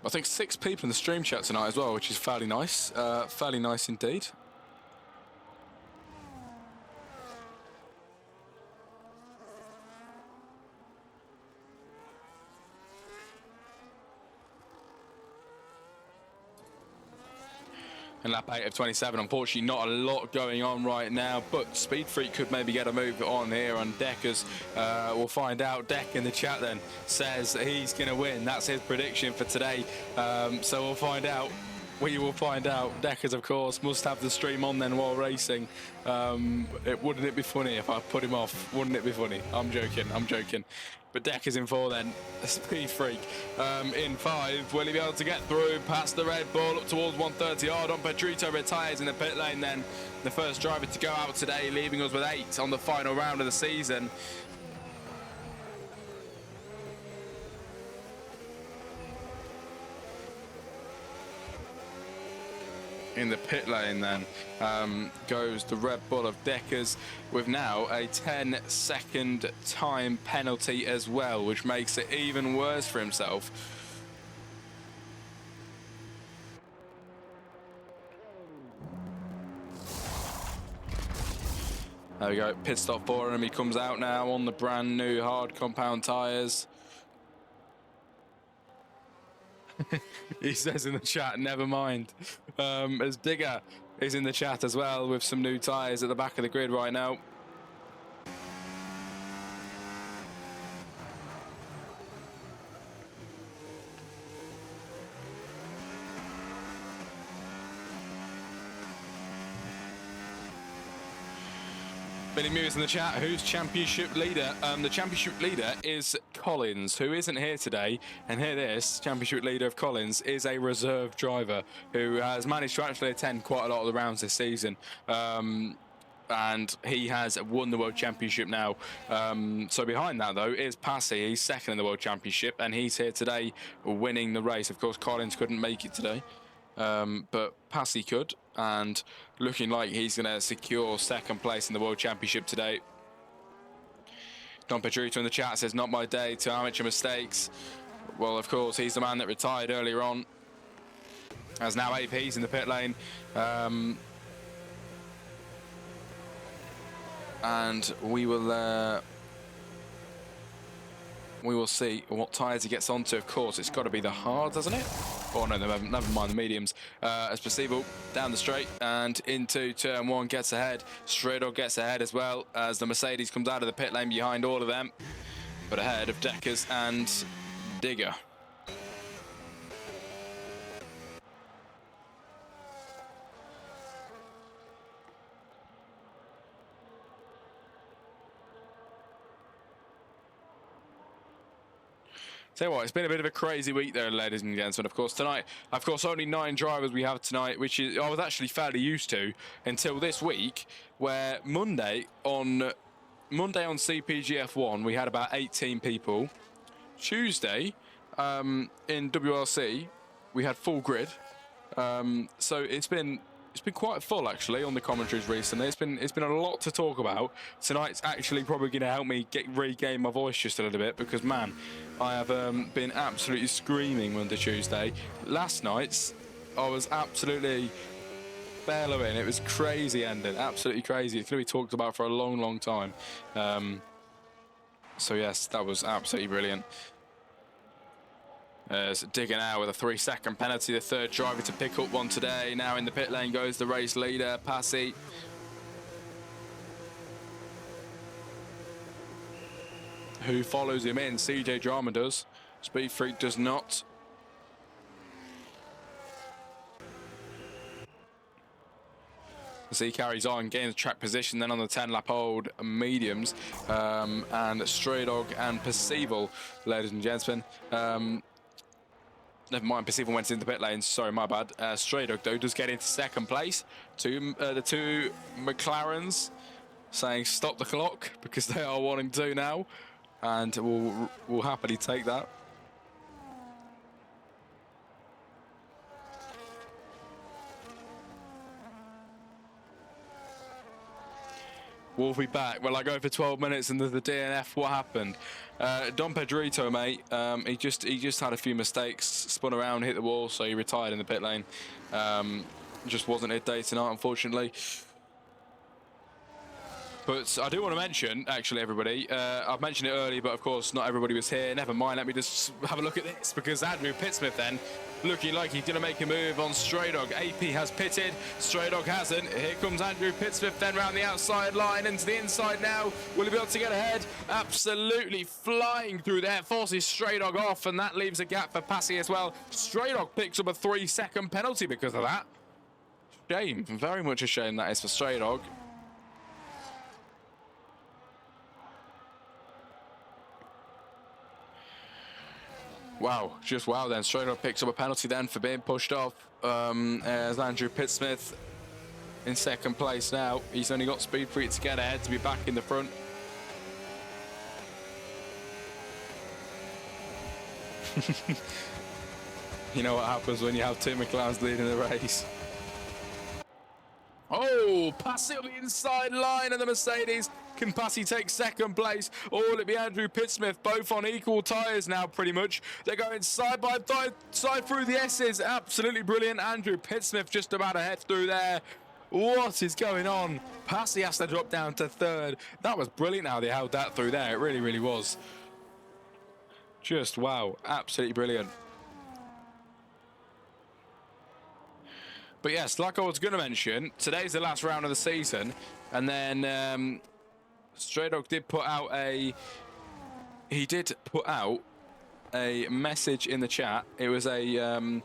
I think 6 people in the stream chat tonight as well, which is fairly nice. Fairly nice indeed. in lap 8 of 27. Unfortunately, not a lot going on right now, but Speed Freak could maybe get a move on here on Deckers. We'll find out. Deck in the chat then says that he's going to win. That's his prediction for today. So we'll find out. We will find out. Deckers, of course, must have the stream on then while racing. Wouldn't it be funny if I put him off? Wouldn't it be funny? I'm joking. But Deckers in 4 then. Speed Freak in 5. Will he be able to get through past the Red Bull up towards 130? Dom Pedrito retires in the pit lane then. The first driver to go out today, leaving us with 8 on the final round of the season. In the pit lane then goes the Red Bull of Deckers with now a 10-second time penalty as well, which makes it even worse for himself. There we go, pit stop for him. He comes out now on the brand new hard compound tyres. He says in the chat, never mind. As Digger is in the chat as well with some new tyres at the back of the grid right now. Billy Mewes in the chat, who's championship leader? The championship leader is Collins, who isn't here today. And hear this, championship leader of Collins is a reserve driver who has managed to actually attend quite a lot of the rounds this season. And he has won the World Championship now. So behind that, though, is Passy. He's second in the World Championship, and he's here today winning the race. Of course, Collins couldn't make it today. But Passy could, and looking like he's going to secure second place in the World Championship today. Don Pedrito in the chat says, not my day to amateur mistakes. Well, of course, he's the man that retired earlier on. As now AP's in the pit lane. And we will see what tyres he gets onto. Of course, it's got to be the hards, hasn't it? Oh no, never mind the mediums. As Percival down the straight and into turn 1, gets ahead. Stradog gets ahead as well as the Mercedes comes out of the pit lane behind all of them, but ahead of Deckers and Digger. Tell you what, it's been a bit of a crazy week there, ladies and gentlemen. Of course, tonight, only 9 drivers we have tonight, which is I was actually fairly used to until this week, where Monday on CPGF1 we had about 18 people. Tuesday in WRC we had full grid. So it's been quite full actually on the commentaries recently. It's been a lot to talk about. Tonight's actually probably going to help me regain my voice just a little bit, because man, I have been absolutely screaming Monday, Tuesday. Last night's I was absolutely bellowing. It was crazy ending, absolutely crazy. It's going to be talked about for a long, long time. So yes, that was absolutely brilliant. Digger now with a 3-second penalty, the third driver to pick up one today. Now in the pit lane goes the race leader, Passy. Who follows him in, CJ Drama does. Speed Freak does not. As he carries on, gains track position, then on the 10-lap old mediums. And Stray Dog and Percival, ladies and gentlemen. Never mind, Percival went into the pit lane. Sorry, my bad. Stray Dog, though, does get into second place. The two McLarens saying stop the clock, because they are wanting to now. And we'll happily take that. We'll be back. Well, I go for 12 minutes into the DNF. What happened? Don Pedrito, mate. He just had a few mistakes, spun around, hit the wall, so he retired in the pit lane. Just wasn't his day tonight, unfortunately. But I do want to mention, actually, everybody, I've mentioned it earlier, but of course not everybody was here. Never mind, let me just have a look at this, because Andrew Pittsmith then looking like he's going to make a move on Stray Dog. AP has pitted, Stray Dog hasn't. Here comes Andrew Pittsmith then round the outside line into the inside now. Will he be able to get ahead? Absolutely flying through there, forces Stray Dog off, and that leaves a gap for Passy as well. Stray Dog picks up a 3-second penalty because of that. Shame, very much a shame that is for Stray Dog. Wow, just wow then. Stray Dog picks up a penalty then for being pushed off. As Andrew Pittsmith in second place now. He's only got speed for it to get ahead to be back in the front. You know what happens when you have two McLarens leading the race. Oh, Passy on the inside line of the Mercedes. Can Passy take second place, or will it be Andrew Pittsmith? Both on equal tyres now, pretty much. They're going side by side through the S's. Absolutely brilliant. Andrew Pittsmith just about ahead through there. What is going on? Passy has to drop down to third. That was brilliant how they held that through there. It really, really was. Just wow. Absolutely brilliant. But yes, like I was going to mention, today's the last round of the season. And then Stray Dog did put out a message in the chat. It was I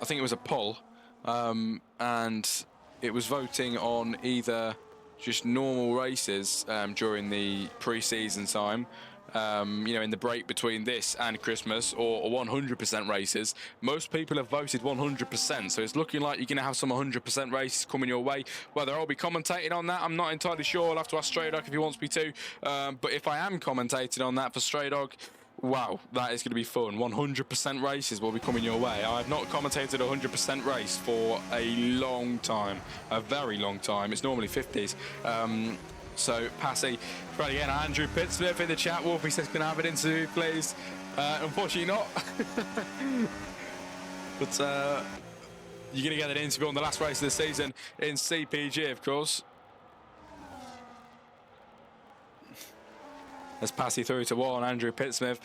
think it was a poll, and it was voting on either just normal races during the pre-season time, you know, in the break between this and Christmas, or 100% races. Most people have voted 100%, so it's looking like you're going to have some 100% races coming your way. Whether I'll be commentating on that, I'm not entirely sure. I'll have to ask Stray Dog if he wants me to. But if I am commentating on that for Stray Dog, wow, that is going to be fun. 100% races will be coming your way. I have not commentated a 100% race for a long time, a very long time. It's normally 50s. So Passy, right again, Andrew Pittsmith in the chat. Wolfie says, can I have an interview, please? Unfortunately not. But you're going to get an interview on the last race of the season in CPG, of course. As Passy through to 1, Andrew Pittsmith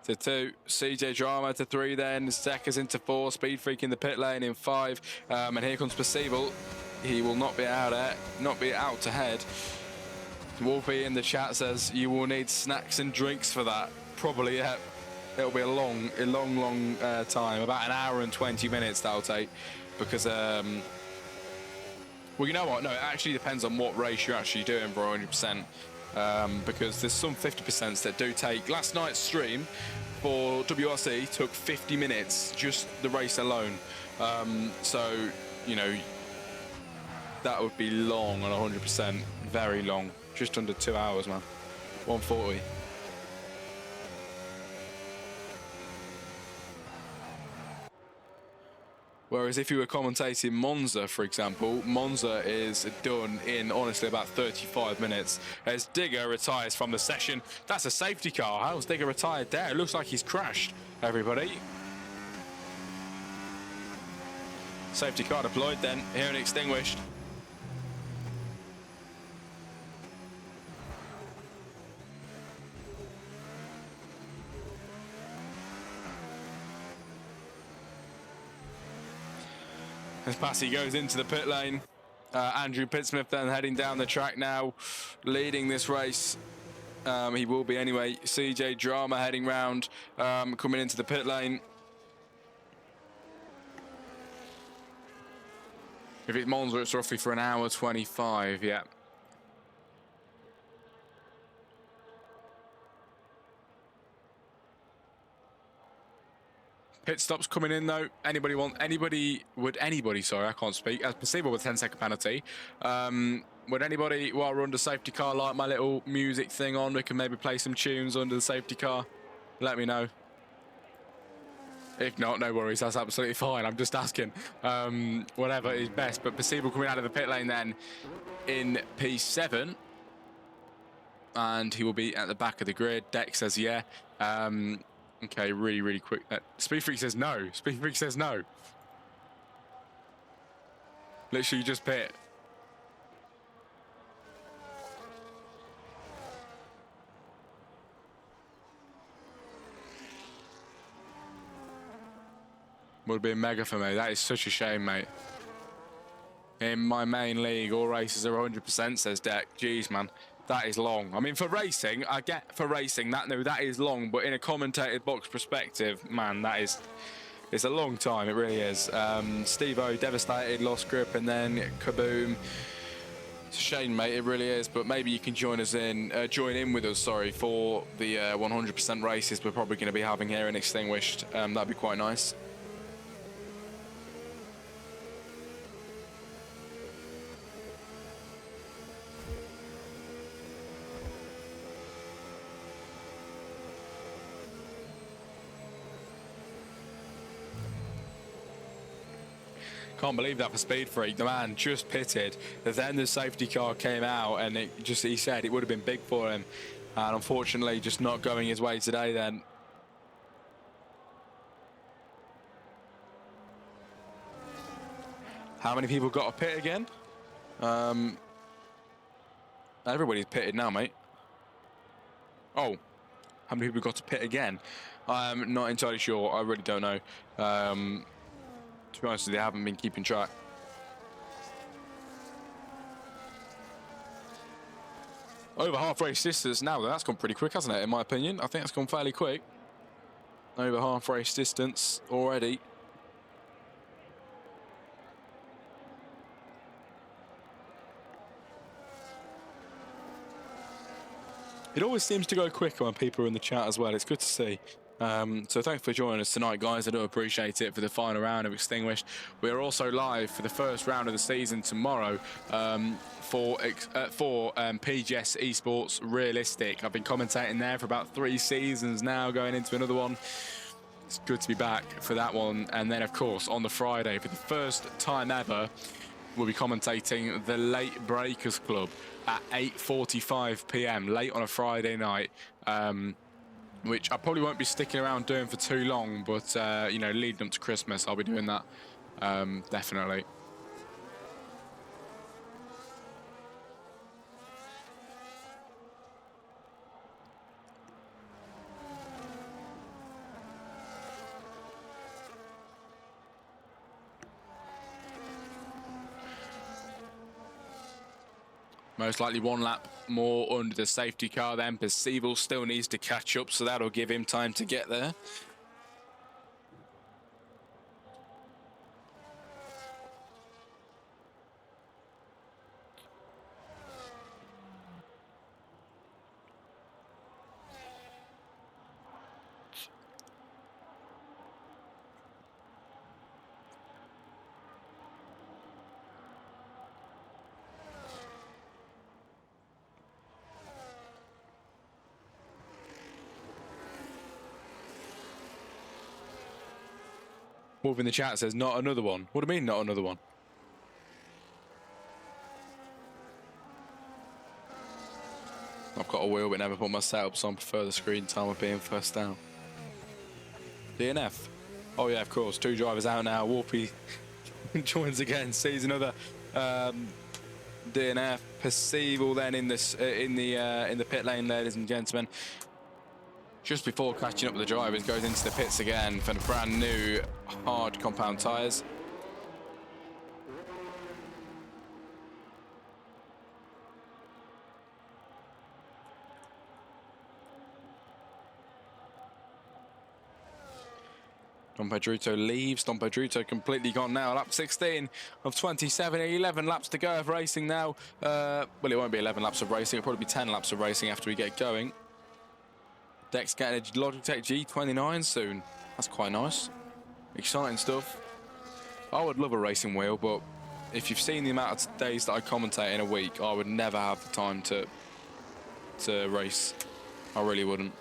to 2, CJ Drama to 3 then, Zekers into 4, Speed Freak in the pit lane in 5, and here comes Percival. He will not be out to head. Wolfie in the chat says you will need snacks and drinks for that. Probably, yeah. It'll be a long time. About an hour and 20 minutes that'll take, because well, you know what? No, it actually depends on what race you're actually doing for 100%. Because there's some 50% that do take. Last night's stream for WRC took 50 minutes, just the race alone. So, you know, that would be long on 100%, very long. Just under 2 hours, man. 140. Whereas if you were commentating Monza, for example, Monza is done in, honestly, about 35 minutes. As Digger retires from the session. That's a safety car. How's Digger retired there? It looks like he's crashed, everybody. Safety car deployed then, here and extinguished. As Passy goes into the pit lane, Andrew Pittsmith then heading down the track now, leading this race. He will be anyway. CJ Drama heading round, coming into the pit lane. If it's Monza, it's roughly for an hour 25, yeah. Pit stops coming in though. Sorry, I can't speak. As Percival with 10-second penalty. Would anybody, while we're under safety car, like my little music thing on? We can maybe play some tunes under the safety car. Let me know. If not, no worries. That's absolutely fine. I'm just asking. Whatever is best. But Percival coming out of the pit lane then in P7. And he will be at the back of the grid. Dex says yeah. Okay, really quick. Speed Freak says no. Speed Freak says no. Literally just pit. would have been mega for me. That is such a shame, mate. In my main league, all races are 100%, says Deck. Jeez, man. That is long. I mean, for racing, I get for racing, that is long, but in a commentated box perspective, man, it's a long time, it really is. Steve-O, devastated, lost grip, and then kaboom. It's a shame, mate, it really is, but maybe you can join in with us, sorry, for the 100% races we're probably going to be having here in Extinguished. That'd be quite nice. Can't believe that for Speed Freak. The man just pitted. Then the safety car came out, and he said it would have been big for him. And unfortunately, just not going his way today then. How many people got a pit again? Everybody's pitted now, mate. Oh, how many people got to pit again? I'm not entirely sure. I really don't know. To be honest with you, I haven't been keeping track. Over half race distance now, that's gone pretty quick, hasn't it, in my opinion? I think that's gone fairly quick. Over half race distance already. It always seems to go quicker when people are in the chat as well. It's good to see. So thanks for joining us tonight, guys. I do appreciate it for the final round of Extinguished. We are also live for the first round of the season tomorrow for PGS Esports Realistic. I've been commentating there for about 3 seasons now, going into another one. It's good to be back for that one. And then, of course, on the Friday, for the first time ever, we'll be commentating the Late Breakers Club at 8:45 p.m. late on a Friday night. Which I probably won't be sticking around doing for too long, but you know, leading up to Christmas, I'll be doing that definitely. Most likely 1 lap more under the safety car then. Percival still needs to catch up, so that'll give him time to get there. Wolf in the chat says, not another one. What do you mean, not another one? I've got a wheel but never put my setups on. Prefer the screen time of being first down. DNF. Oh yeah, of course. 2 drivers out now. Warpy joins again. Sees another DNF. Percival then in this in the pit lane, ladies and gentlemen. Just before catching up with the drivers, goes into the pits again for the brand new hard compound tyres. Don Pedruto leaves. Don Pedruto completely gone now. Lap 16 of 27. 11 laps to go of racing now. Well, it won't be 11 laps of racing. It'll probably be 10 laps of racing after we get going. Deck's getting a Logitech G29 soon. That's quite nice. Exciting stuff. I would love a racing wheel, but if you've seen the amount of days that I commentate in a week, I would never have the time to race. I really wouldn't.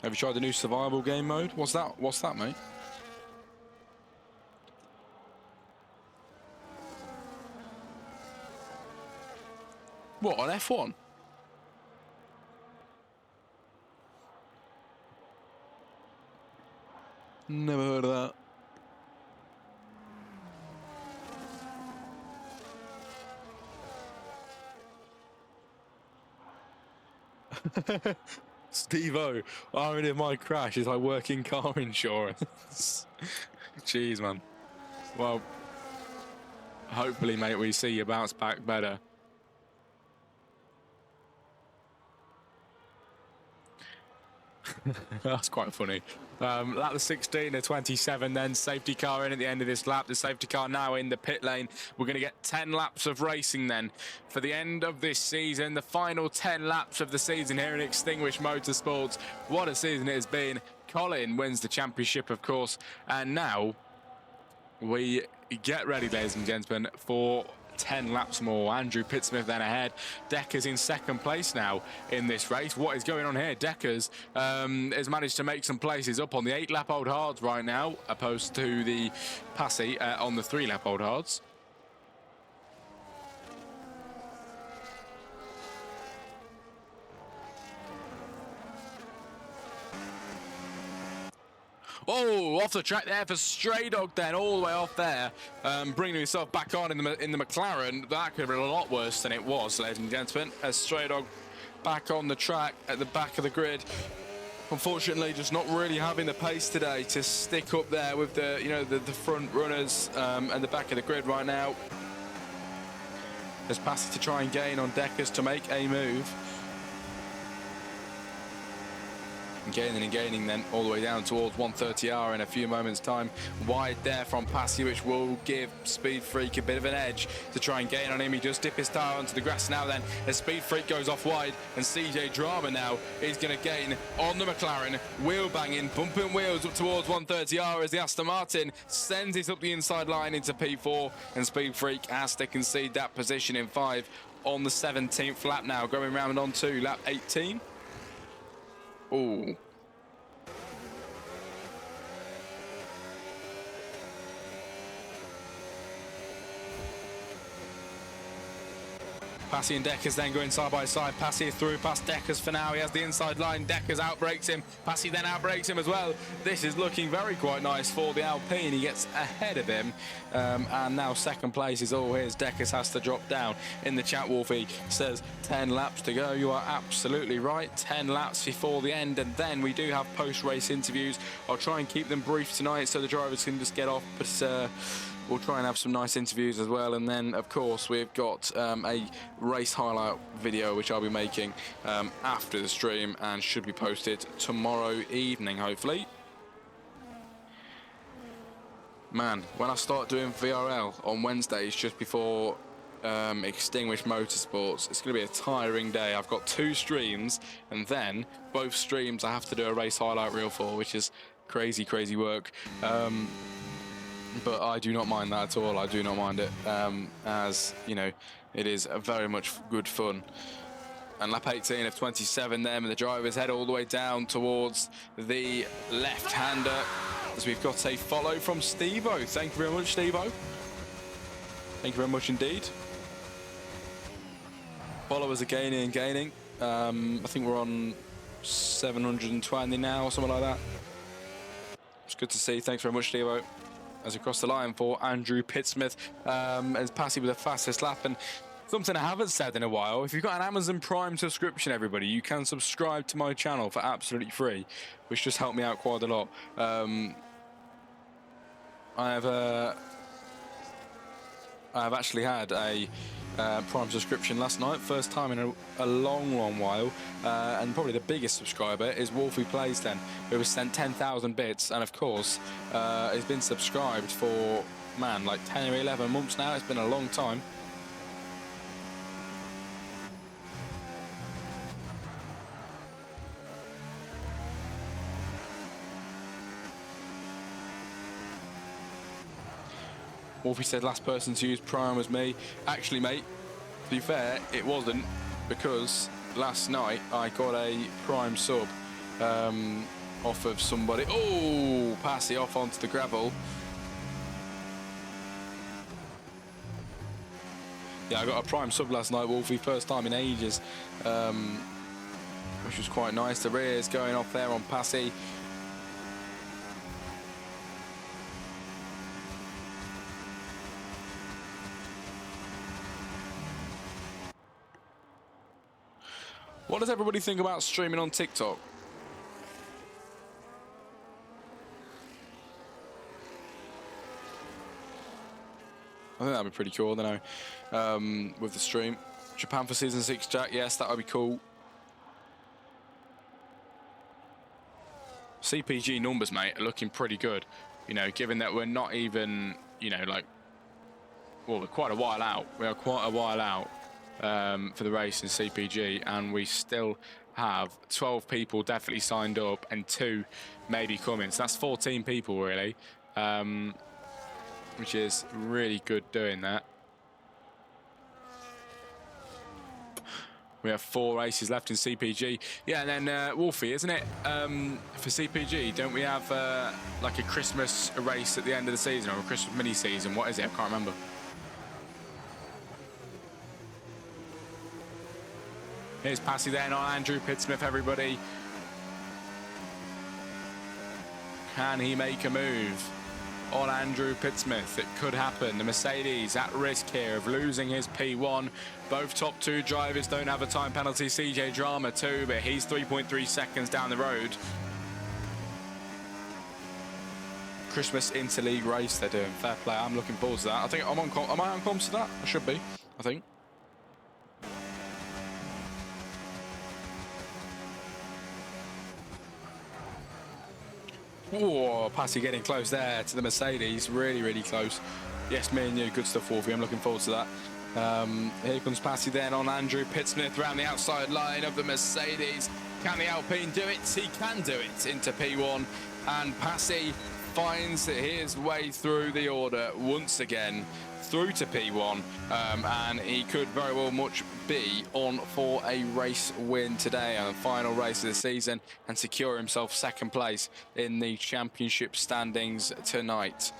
Have you tried the new survival game mode? What's that? What's that, mate? What, on F1? Never heard of that. Steve-O, irony of my crash is I work in car insurance. Jeez, man. Well, hopefully, mate, we see you bounce back better. That's quite funny. Lap the 16 to 27, then safety car in at the end of this lap. The safety car now in the pit lane. We're going to get 10 laps of racing then for the end of this season. The final 10 laps of the season here in Extinguished Motorsports. What a season it has been. Colin wins the championship, of course. And now we get ready, ladies and gentlemen, for 10 laps more. Andrew Pittsmith then ahead. Deckers in second place now in this race. What is going on here? Deckers has managed to make some places up on the 8-lap old hards right now, opposed to the Passy on the 3-lap old hards. Oh, off the track there for Stray Dog then, all the way off there, bringing himself back on in the McLaren. That could have been a lot worse than it was, ladies and gentlemen, as Stray Dog back on the track at the back of the grid. Unfortunately, just not really having the pace today to stick up there with the, you know, the front runners and the back of the grid right now. There's Passy to try and gain on Deckers to make a move. And gaining then all the way down towards 130R in a few moments time. Wide there from Passy, which will give Speed Freak a bit of an edge to try and gain on him. He does dip his tire onto the grass now then as Speed Freak goes off wide, and CJ Drama now is going to gain on the McLaren. Wheel banging, bumping wheels up towards 130R as the Aston Martin sends it up the inside line into P4, and Speed Freak has to concede that position in 5 on the 17th lap now, going round on to lap 18. Ooh. Passy and Deckers then going side by side. Passy through past Deckers for now. He has the inside line. Deckers outbrakes him. Passy then outbrakes him as well. This is looking very quite nice for the Alpine. He gets ahead of him. And now second place is all his. Deckers has to drop down. In the chat, Wolfie says 10 laps to go. You are absolutely right. 10 laps before the end. And then we do have post-race interviews. I'll try and keep them brief tonight so the drivers can just get off. But we'll try and have some nice interviews as well. And then, of course, we've got a race highlight video which I'll be making after the stream and should be posted tomorrow evening, hopefully. Man, when I start doing VRL on Wednesdays just before Extinguished Motorsports, it's going to be a tiring day. I've got 2 streams, and then both streams I have to do a race highlight reel for, which is crazy, crazy work. But I do not mind that at all. I do not mind it, as, you know, it is very much good fun. And lap 18 of 27 then, and the drivers head all the way down towards the left-hander, as we've got a follow from Steve-O. Thank you very much, Steve-O. Thank you very much indeed. Followers are gaining and gaining. I think we're on 720 now, or something like that. It's good to see. Thanks very much, Steve-O. As we cross the line for Andrew Pittsmith, as Passy with the fastest lap. And something I haven't said in a while, if you've got an Amazon Prime subscription, everybody, you can subscribe to my channel for absolutely free, which just helped me out quite a lot. I have actually had a Prime subscription last night, first time in a long while, and probably the biggest subscriber is Wolfie Plays then, who was sent 10,000 bits, and of course he's been subscribed for, man, like 10 or 11 months now. It's been a long time. Wolfie said last person to use Prime was me. Actually, mate, to be fair, it wasn't, because last night I got a Prime sub off of somebody. Oh, Passy off onto the gravel. Yeah, I got a prime sub last night, Wolfie, first time in ages, which was quite nice. The rears going off there on Passy. What does everybody think about streaming on TikTok? I think that'd be pretty cool, I don't know, with the stream. Japan for Season 6, Jack, yes, that would be cool. CPG numbers, mate, are looking pretty good. You know, given that we're not even, you know, like, well, we're quite a while out. We are quite a while out for the race in CPG, and we still have 12 people definitely signed up and 2 maybe coming. So that's 14 people, really, which is really good doing that. We have 4 races left in CPG. Yeah, and then Wolfie, isn't it? For CPG, don't we have like a Christmas race at the end of the season, or a Christmas mini season? What is it? I can't remember. Here's Passy then on Andrew Pittsmith, everybody. Can he make a move on Andrew Pittsmith? It could happen. The Mercedes at risk here of losing his P1. Both top 2 drivers don't have a time penalty. CJ Drama too, but he's 3.3 seconds down the road. Christmas interleague race they're doing. Fair play. I'm looking forward to that. I think am I on comms to that? I should be, I think. Whoa, Passy getting close there to the Mercedes. Really, really close. Yes, me and you. Good stuff, Wolfie. I'm looking forward to that. Here comes Passy then on Andrew Pittsmith around the outside line of the Mercedes. Can the Alpine do it? He can do it into P1. And Passy finds his way through the order once again, through to P1, and he could very well much be on for a race win today on the final race of the season and secure himself second place in the championship standings tonight.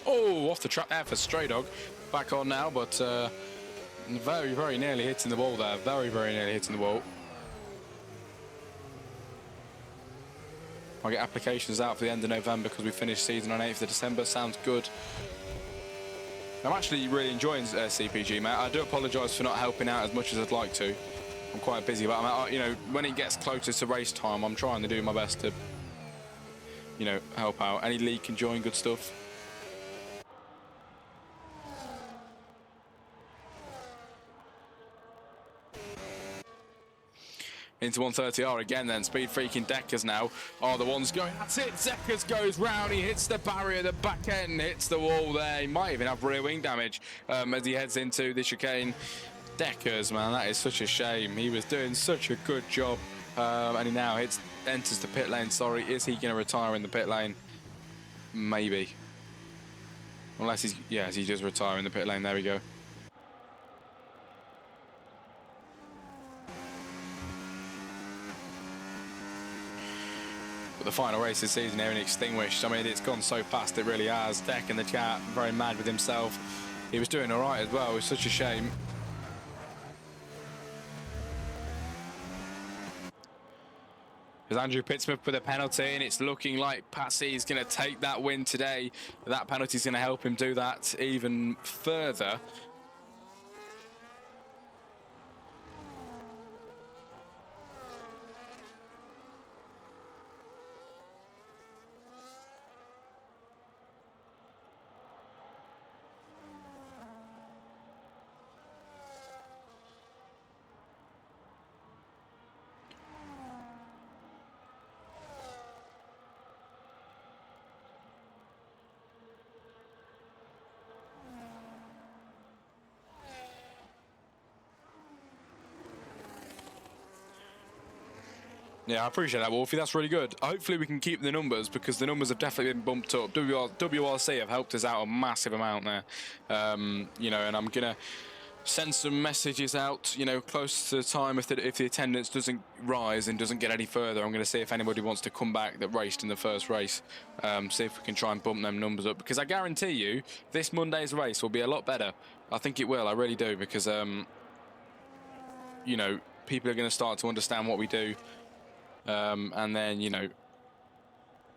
Oh, off the track there for Stray Dog. Back on now, but very, very nearly hitting the wall there. Very, very nearly hitting the wall. I'll get applications out for the end of November because we finished season on 8th of December. Sounds good. I'm actually really enjoying CPG, mate. I do apologise for not helping out as much as I'd like to. I'm quite busy, but you know, when it gets closer to race time, I'm trying to do my best to, you know, help out. Any league can join, good stuff. Into 130R again then. Speed Freaking Deckers now are the ones going. That's it. Deckers goes round. He hits the barrier. The back end hits the wall there. He might even have rear wing damage as he heads into the chicane. Deckers, man, that is such a shame. He was doing such a good job, and he now enters the pit lane. Sorry, is he going to retire in the pit lane? Maybe. Unless he's, yes, he does retire in the pit lane. There we go. But the final race this season here in Extinguished, I mean, it's gone so fast, it really has. Deck in the chat, very mad with himself. He was doing all right as well. It's such a shame. There's Andrew Pittsmith with a penalty, and it's looking like Passy is going to take that win today. That penalty is going to help him do that even further. Yeah, I appreciate that, Wolfie. That's really good. Hopefully we can keep the numbers, because the numbers have definitely been bumped up. WRC have helped us out a massive amount there. You know, and I'm going to send some messages out, you know, close to the time. If the attendance doesn't rise and doesn't get any further, I'm going to see if anybody wants to come back that raced in the first race. See if we can try and bump them numbers up, because I guarantee you this Monday's race will be a lot better. I think it will. I really do, because, you know, people are going to start to understand what we do. And then, you know,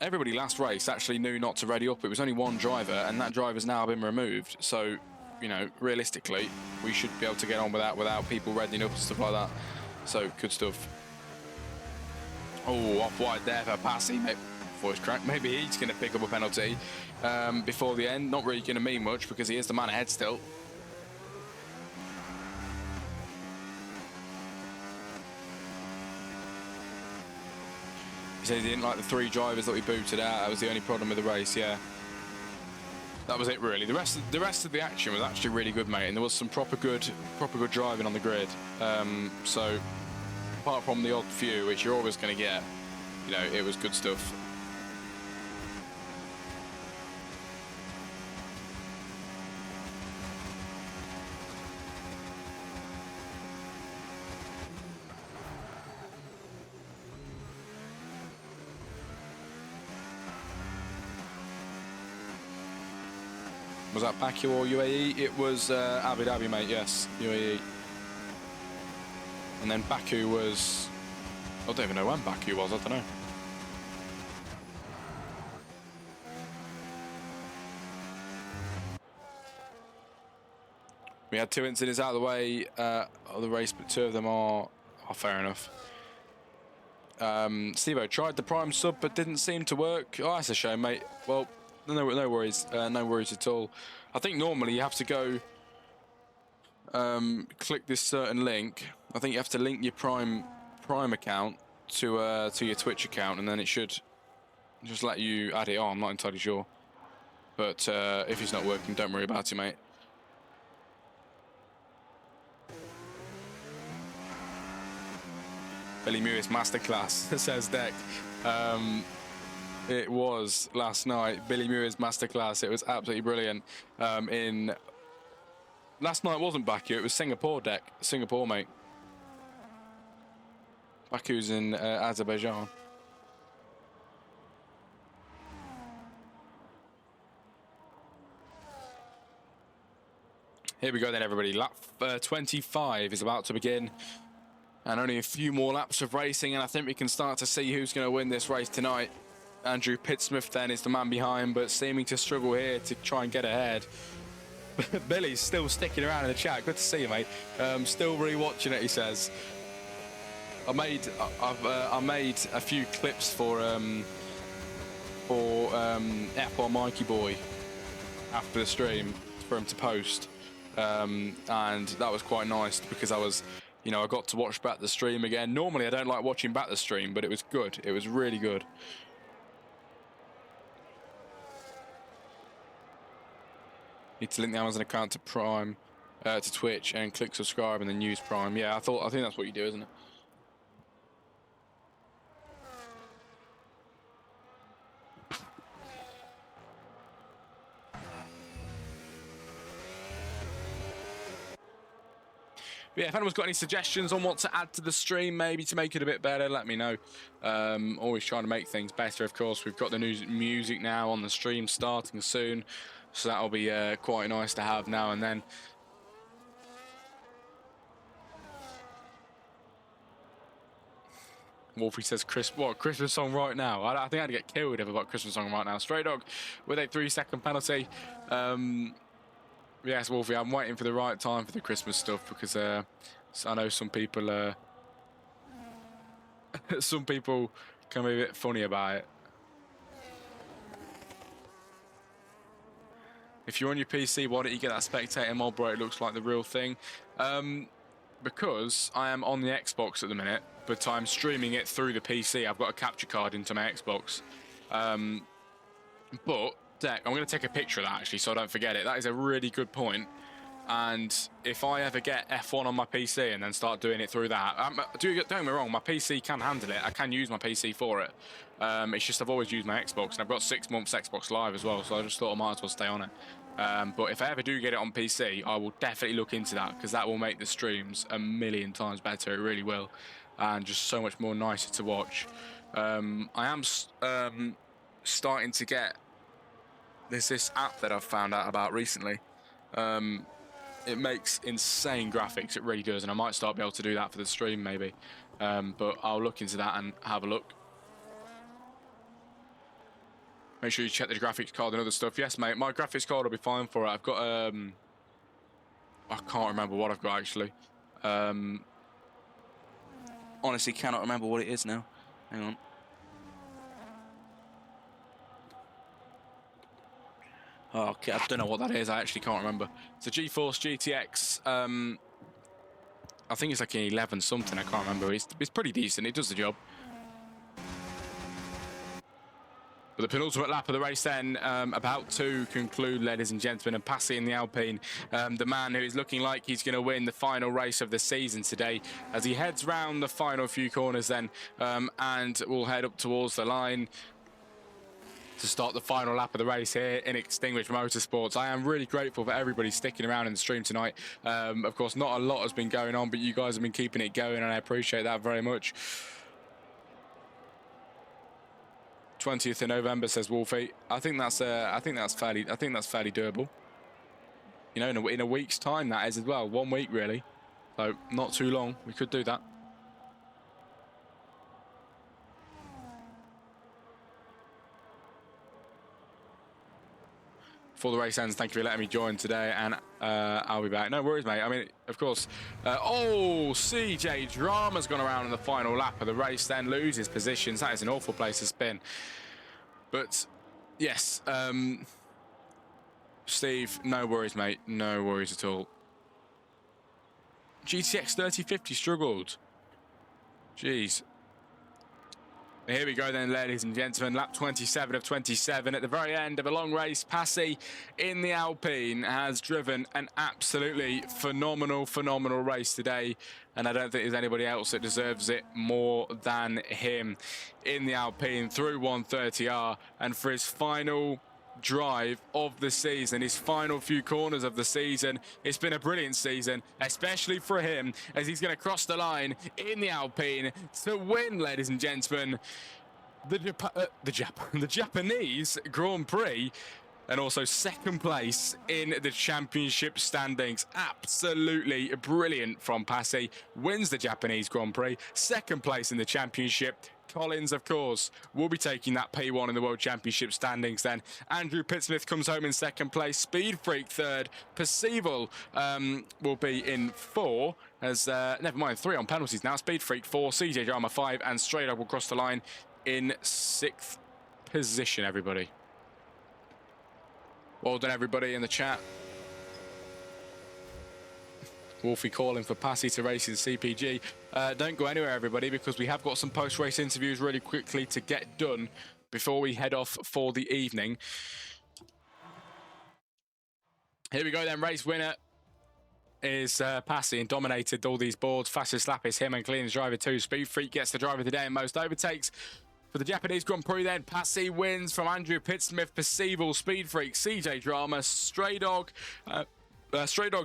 everybody last race actually knew not to ready up. It was only one driver, and that driver's now been removed. So, you know, realistically, we should be able to get on with that without people readying up and stuff like that. So, good stuff. Oh, off wide there for Passy. Voice crack. Maybe he's going to pick up a penalty before the end. Not really going to mean much, because he is the man ahead still. He said he didn't like the 3 drivers that we booted out. That was the only problem with the race, yeah. That was it, really. The rest of the action was actually really good, mate, and there was some proper good driving on the grid. So, apart from the odd few, which you're always going to get, you know, it was good stuff. Was that Baku or UAE? It was Abu Dhabi, mate, yes, UAE. And then Baku was... I don't even know when Baku was, I don't know. We had 2 incidents out of the way of the race, but 2 of them are fair enough. Stevo tried the prime sub, but didn't seem to work. Oh, that's a shame, mate. Well, no worries. No worries at all. I think normally you have to go click this certain link. I think you have to link your Prime account to your Twitch account, and then it should just let you add it on. I'm not entirely sure, but if it's not working, don't worry about it, mate. Billy Mewis masterclass, says Deck. It was last night, Billy Mewis masterclass. It was absolutely brilliant. Last night wasn't Baku, it was Singapore, Deck. Singapore, mate. Baku's in Azerbaijan. Here we go then, everybody. Lap 25 is about to begin. And only a few more laps of racing, and I think we can start to see who's going to win this race tonight. Andrew Pittsmith then is the man behind, but seeming to struggle here to try and get ahead. Billy's still sticking around in the chat. Good to see you, mate. Still re-watching it, he says. I made a few clips for F1 Mikey Boy after the stream for him to post, and that was quite nice because I was, you know, I got to watch back the stream again. Normally I don't like watching back the stream, but it was good. It was really good. Need to link the Amazon account to Prime, to Twitch, and click subscribe and then use Prime. Yeah, I think that's what you do, isn't it? But yeah, if anyone's got any suggestions on what to add to the stream, maybe to make it a bit better, let me know. Always trying to make things better, of course. We've got the new music now on the stream starting soon, so that'll be quite nice to have now and then. Wolfie says, what, Christmas song right now? I think I'd get killed if I got Christmas song right now. Stray Dog with a 3-second penalty. Yes, Wolfie, I'm waiting for the right time for the Christmas stuff because I know some people can be a bit funny about it. If you're on your PC, why don't you get that spectator mod, bro? It looks like the real thing. Because I am on the Xbox at the minute, but I'm streaming it through the PC. I've got a capture card into my Xbox. But, Deck, I'm going to take a picture of that, actually, so I don't forget it. That is a really good point. And if I ever get F1 on my PC and then start doing it through that, don't get me wrong, my PC can handle it. I can use my PC for it. It's just I've always used my Xbox, and I've got 6 months Xbox Live as well, so I just thought I might as well stay on it. But if I ever do get it on PC, I will definitely look into that, because that will make the streams a million times better. It really will, and just so much more nicer to watch. I am starting to get this app that I've found out about recently. It makes insane graphics, it really does, and I might start be able to do that for the stream maybe. But I'll look into that and have a look. Make sure you check the graphics card and other stuff. Yes, mate, my graphics card will be fine for it. I've got, I can't remember what I've got actually. Honestly, cannot remember what it is now. Hang on. Oh, okay, I don't know what that is. I actually can't remember. It's a GeForce GTX. I think it's like an 11 something. I can't remember. It's pretty decent. It does the job. But the penultimate lap of the race then, about to conclude, ladies and gentlemen, and Passy in the Alpine, the man who is looking like he's going to win the final race of the season today, as he heads round the final few corners then, and will head up towards the line to start the final lap of the race here in Extinguished Motorsports. I am really grateful for everybody sticking around in the stream tonight. Of course, not a lot has been going on, but you guys have been keeping it going, and I appreciate that very much. 20th of November, says Wolfie. I think that's fairly doable. You know, in a week's time, that is as well. 1 week really, so not too long. We could do that. Before the race ends, thank you for letting me join today, and I'll be back. No worries, mate. I mean, of course. Oh, CJ Drama's gone around in the final lap of the race, then loses positions. That is an awful place to spin. But, yes. Steve, no worries, mate. No worries at all. GTX 3050 struggled. Jeez. Here we go then, ladies and gentlemen. Lap 27 of 27. At the very end of a long race, Passy in the Alpine has driven an absolutely phenomenal race today. And I don't think there's anybody else that deserves it more than him in the Alpine through 130R. And for his final drive of the season, his final few corners of the season, it's been a brilliant season, especially for him, as he's going to cross the line in the Alpine to win, ladies and gentlemen, the Japanese Grand Prix, and also second place in the championship standings. Absolutely brilliant from Passy. Wins the Japanese Grand Prix, second place in the championship. Collins, of course, will be taking that P1 in the World Championship standings then. Andrew Pittsmith comes home in second place. Speed Freak third. Percival will be in 4, as never mind, 3 on penalties now. Speed Freak 4, CJ Drama 5, and Straight Up will cross the line in 6th position, everybody. Well done, everybody in the chat. Wolfie calling for Passy to race in CPG. Don't go anywhere, everybody, because we have got some post-race interviews really quickly to get done before we head off for the evening. Here we go then. Race winner is Passy, and dominated all these boards. Fastest lap is him, and cleanest driver too. Speed Freak gets the driver of the day and most overtakes. For the Japanese Grand Prix then, Passy wins from Andrew Pittsmith, Percival, Speed Freak, CJ Drama, Stray Dog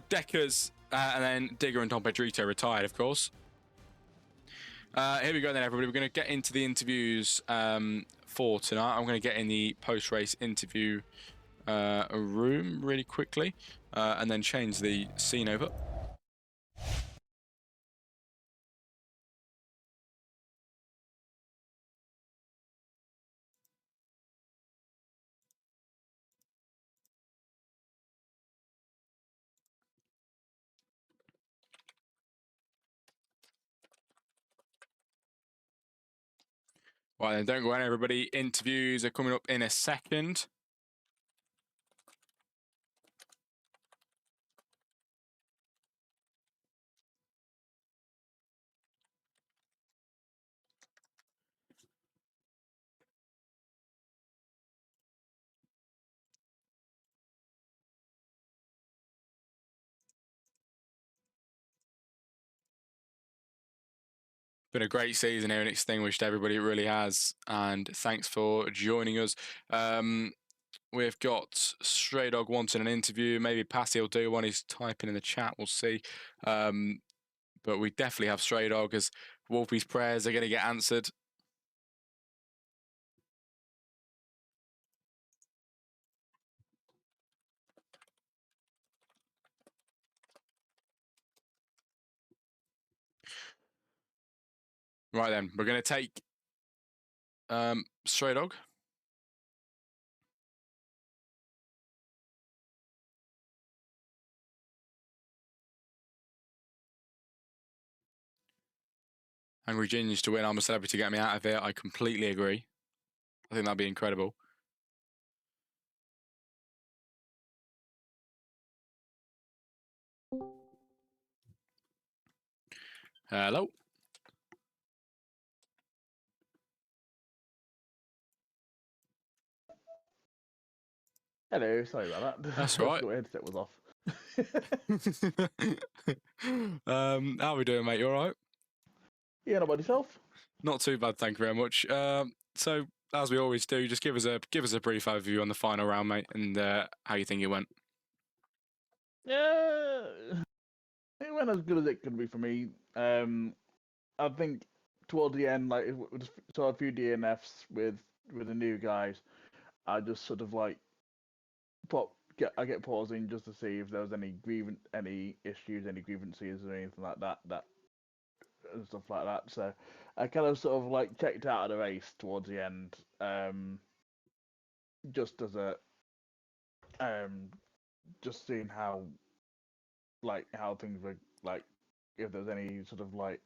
Deckers, and then Digger and Dom Pedrito retired, of course. Here we go then, everybody. We're going to get into the interviews for tonight. I'm going to get in the post-race interview room really quickly, and then change the scene over. Right then, don't go on, everybody. Interviews are coming up in a second. Been a great season here in Extinguished, everybody. It really has. And thanks for joining us. We've got Stray Dog wanting an interview. Maybe Passy will do one. He's typing in the chat. We'll see. But we definitely have Stray Dog, as Wolfie's prayers are going to get answered. Right then, we're going to take Stray Dog. Angry Genius to win. I'm a Celebrity to get me out of here. I completely agree. I think that'd be incredible. Hello. Hello, sorry about that. That's I right. forgot my headset was off. How are we doing, mate? You all right? Yeah, not about yourself? Not too bad, thank you very much. So as we always do, just give us a brief overview on the final round, mate, and how you think it went. Yeah, it went as good as it could be for me. I think towards the end, like, we just saw a few DNFs with the new guys. I just sort of like I get pausing just to see if there was any issues, any grievances or anything like that, and stuff like that. So I kind of sort of like checked out of the race towards the end, just as a just seeing how things were, like, if there's any sort of like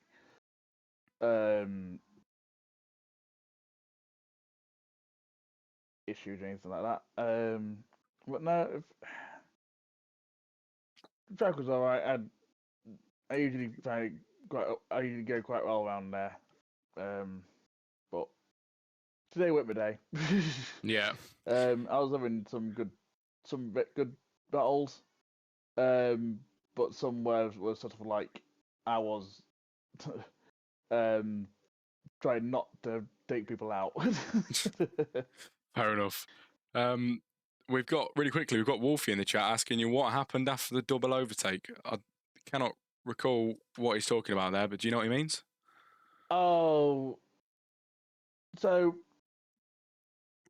issues or anything like that. But no, the track was alright. I usually I usually go quite well around there. But today went my day. Yeah. I was having some good battles. But some were sort of like I was trying not to take people out. Fair enough. We've got Wolfie in the chat asking you what happened after the double overtake. I cannot recall what he's talking about there, but do you know what he means? Oh, so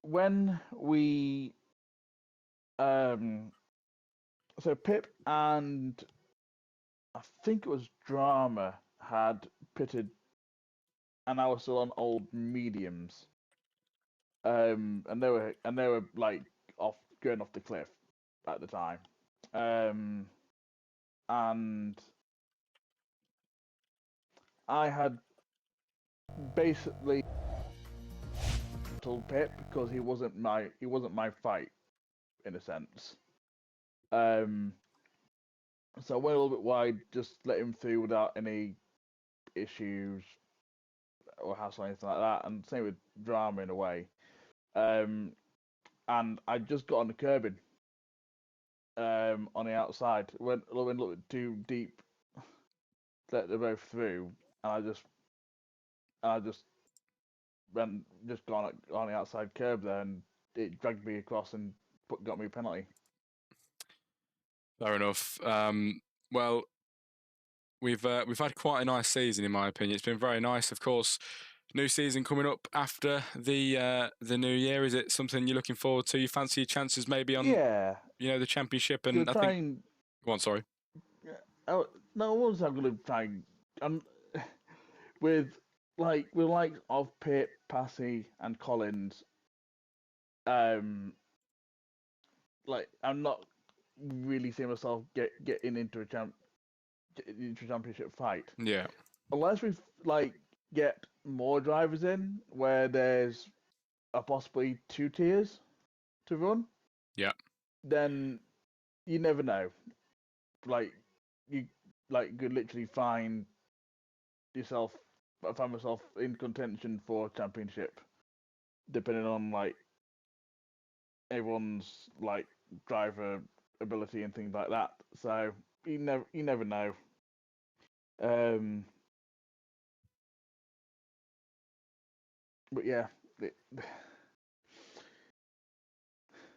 when we so Pip and I think it was Drama had pitted, and I was still on old mediums. And they were like going off the cliff at the time. And I had basically told Pip because he wasn't my fight in a sense. So I went a little bit wide, just let him through without any issues or hassle or anything like that. And same with Drama in a way. And I just got on the curbing on the outside. Went a little bit too deep, let them both through, and I just gone on the outside curb there, and it dragged me across and got me a penalty. Fair enough. Well, we've had quite a nice season, in my opinion. It's been very nice. Of course, new season coming up after the new year. Is it something you're looking forward to? You fancy your chances maybe on the championship? And I think. Go on, sorry. No, once I'm gonna try and with likes of Pip, Passy, and Collins. Like, I'm not really seeing myself getting into a championship fight. Yeah. Unless we get more drivers in where there's possibly 2 tiers to run. Yeah. Then you never know. You could literally find myself in contention for championship, depending on everyone's driver ability and things like that. So you never know. but yeah, it,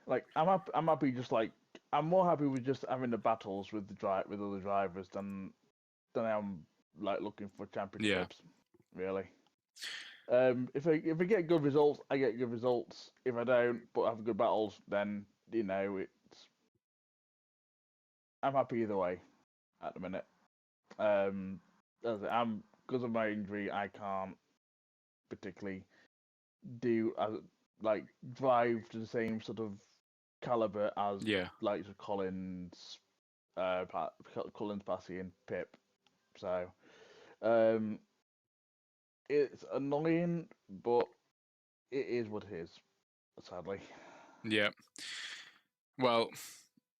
like I'm happy just like I'm more happy with just having the battles with with other drivers than I am like looking for Yeah. championships. Really. If I get good results, I get good results. If I don't, but have good battles, then it's I'm happy either way at the minute. I'm because of my injury, I can't particularly do like drive to the same sort of caliber as Yeah. like Collins, Collins, Passy, and Pip. So um, it's annoying, but it is what it is. Sadly. Yeah. Well,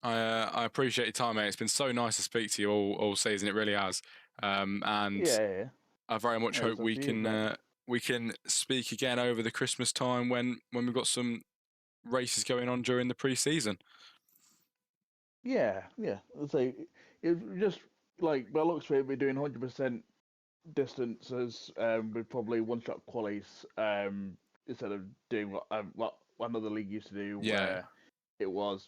I appreciate your time, mate. It's been so nice to speak to you all season. It really has. And Yeah. I very much hope It's up to you, mate. we can speak again over the Christmas time when we've got some races going on during the pre-season. Yeah. So it just like by the looks of it, we're doing 100% distances with probably one-shot qualies instead of doing what another league used to do, Yeah. where it was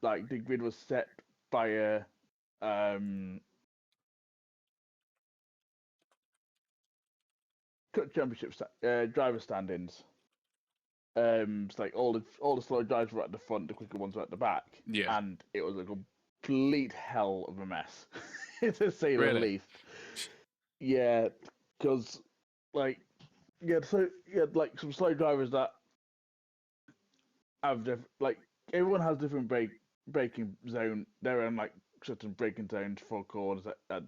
like the grid was set by a championship driver standings. It's like all the slow drivers were at the front, the quicker ones were at the back, Yeah. and it was a complete hell of a mess, to say the Really? least. Yeah, because like so like some slow drivers that have like everyone has different braking zone. They're in like certain braking zones for corners at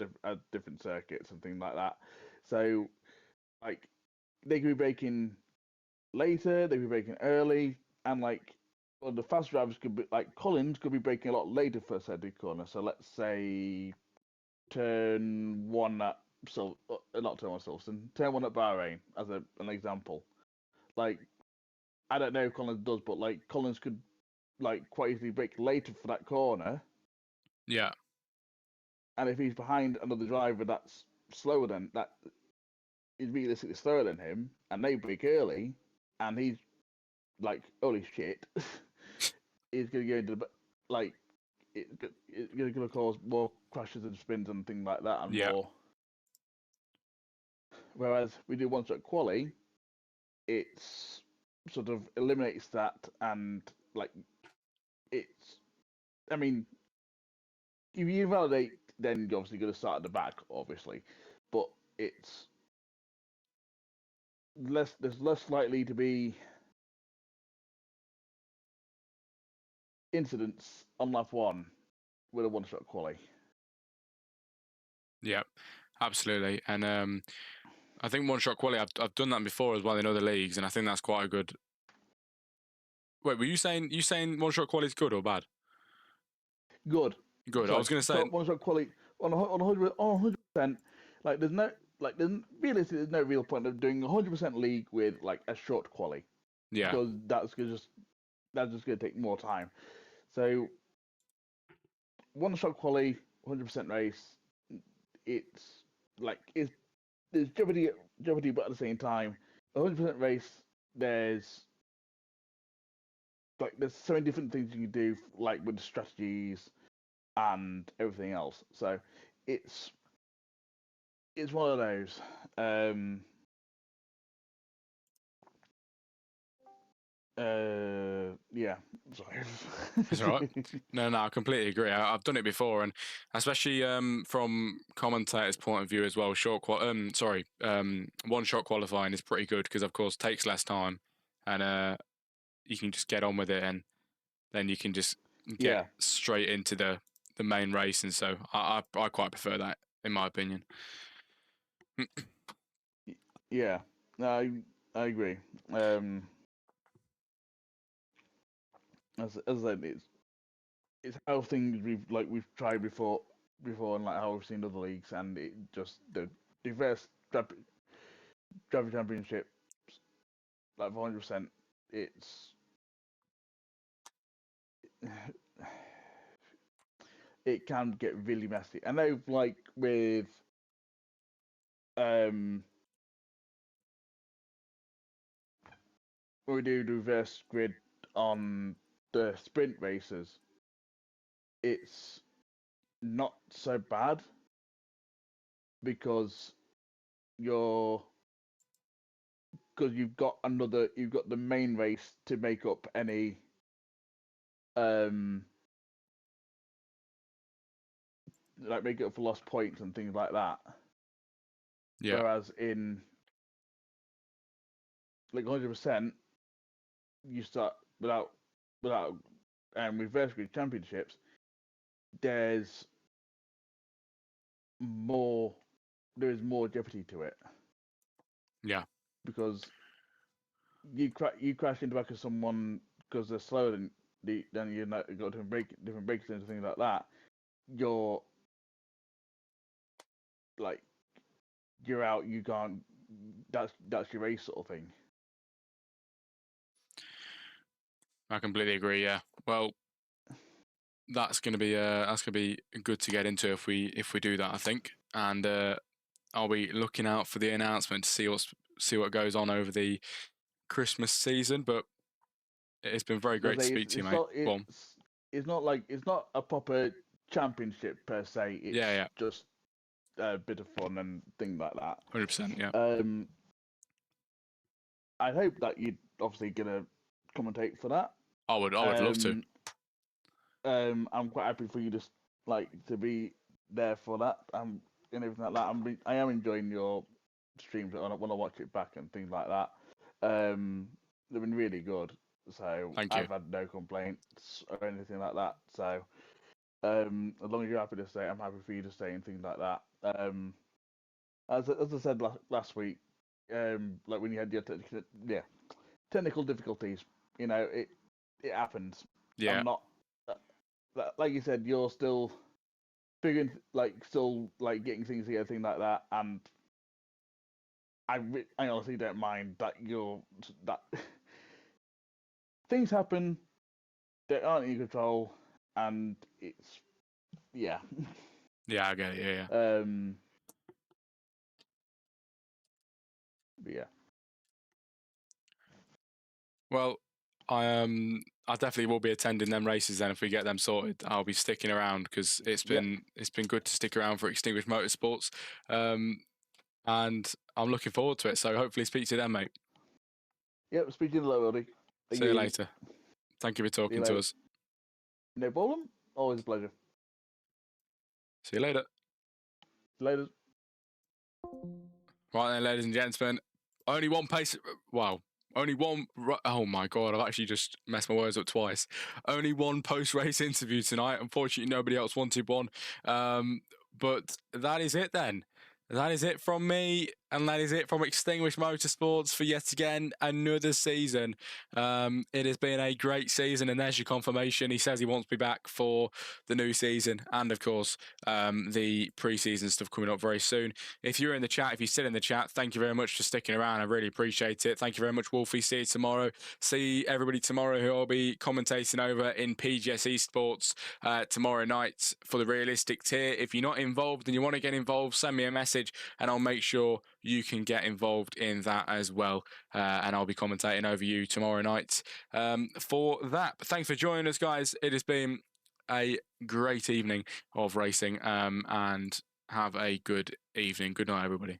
different circuits and things like that. So like they could be braking later, they could be braking early, and like well, the fast drivers could be like Collins could be braking a lot later for a certain corner. So let's say turn one at not turn one at Silverstone, turn one at Bahrain as an example. Like I don't know if Collins does, but like Collins could like quite easily brake later for that corner, Yeah. and if he's behind another driver that's slower than that is realistically slower than him, and they brake early, and he's like holy shit, he's gonna go into the like it's gonna cause more crashes and spins and things like that, and Yeah. more. Whereas we do one shot quali, it's sort of eliminates that, and like it's. I mean, if you invalidate, then you're obviously going to start at the back, obviously, but it's less. There's less likely to be incidents on lap one with a one-shot quali. Yeah. Absolutely. And I think one-shot quali. I've done that before as well in other leagues, and I think that's quite a good. Wait, were you saying one-shot quali is good or bad? Good. Good. I Sorry, was going to say. one-shot quali on 100%. Like there's realistically there's no real point of doing 100% league with like a short quali Yeah. because that's just going to take more time. So one-shot quali, 100% race. It's like there's jeopardy, but at the same time, 100% race. There's there's so many different things you can do, like with the strategies and everything else. So it's one of those. Yeah. Sorry. It's all right. No, I completely agree. I've done it before, and especially from commentators' point of view as well. One-shot qualifying is pretty good because, of course, takes less time, and you can just get on with it, and then you can just get straight into the main race. And so I quite prefer that, in my opinion. Yeah. No, I agree. As I said, it's how things we've tried before, and like how we've seen other leagues, and it just the diverse driver championship, like 100%. It's it can get really messy. I know, like with when we do the reverse grid on the sprint races, it's not so bad because you've got the main race to make up any like make it up for lost points and things like that. Yeah. Whereas in like 100%, you start without reverse grid championships. There is more jeopardy to it. Yeah. Because you crash into back of someone because they're slower than you know, got different breaks and things like that. You're out. You can't. That's your race sort of thing. I completely agree. Yeah. Well, that's gonna be good to get into if we do that, I think. And I'll be looking out for the announcement to see what goes on over the Christmas season. But it's been very great to speak to you, mate. It's not a proper championship per se. It's just a bit of fun and things like that. 100%. Yeah. I hope that you're obviously gonna commentate for that. I would love to. I'm quite happy for you to be there for that. And everything like that. I am enjoying your streams when I watch it back and things like that. They've been really good. So I've had no complaints or anything like that. So as long as you're happy to stay, I'm happy for you to stay and things like that. As I said last week, like when you had your technical difficulties, you know, it happens. Yeah. I'm not like you said, you're still figuring, getting things together, things like that, and I honestly don't mind that things happen that aren't in your control, and it's Yeah, I get it. Yeah. Yeah. Well, I definitely will be attending them races then if we get them sorted. I'll be sticking around because it's been good to stick around for Extinguished Motorsports, and I'm looking forward to it. So hopefully speak to you then, mate. Yep, speak to you later, buddy. See you later. Thank you for talking to us. No problem. Always a pleasure. See you later. Later. Right then, ladies and gentlemen, only one pace. Wow. Only one. Oh my God, I've actually just messed my words up twice. Only one post-race interview tonight. Unfortunately, nobody else wanted one. But that is it then. That is it from me, and that is it from Extinguished Motorsports for yet again another season. It has been a great season, and there's your confirmation. He says he wants to be back for the new season, and of course, the pre-season stuff coming up very soon. If you're in the chat, if you're still in the chat, thank you very much for sticking around. I really appreciate it. Thank you very much, Wolfie. See you tomorrow. See everybody tomorrow who will be commentating over in PGS Esports tomorrow night for the realistic tier. If you're not involved and you want to get involved, send me a message and I'll make sure you can get involved in that as well. And I'll be commentating over you tomorrow night for that. But thanks for joining us, guys. It has been a great evening of racing, and have a good evening. Good night, everybody.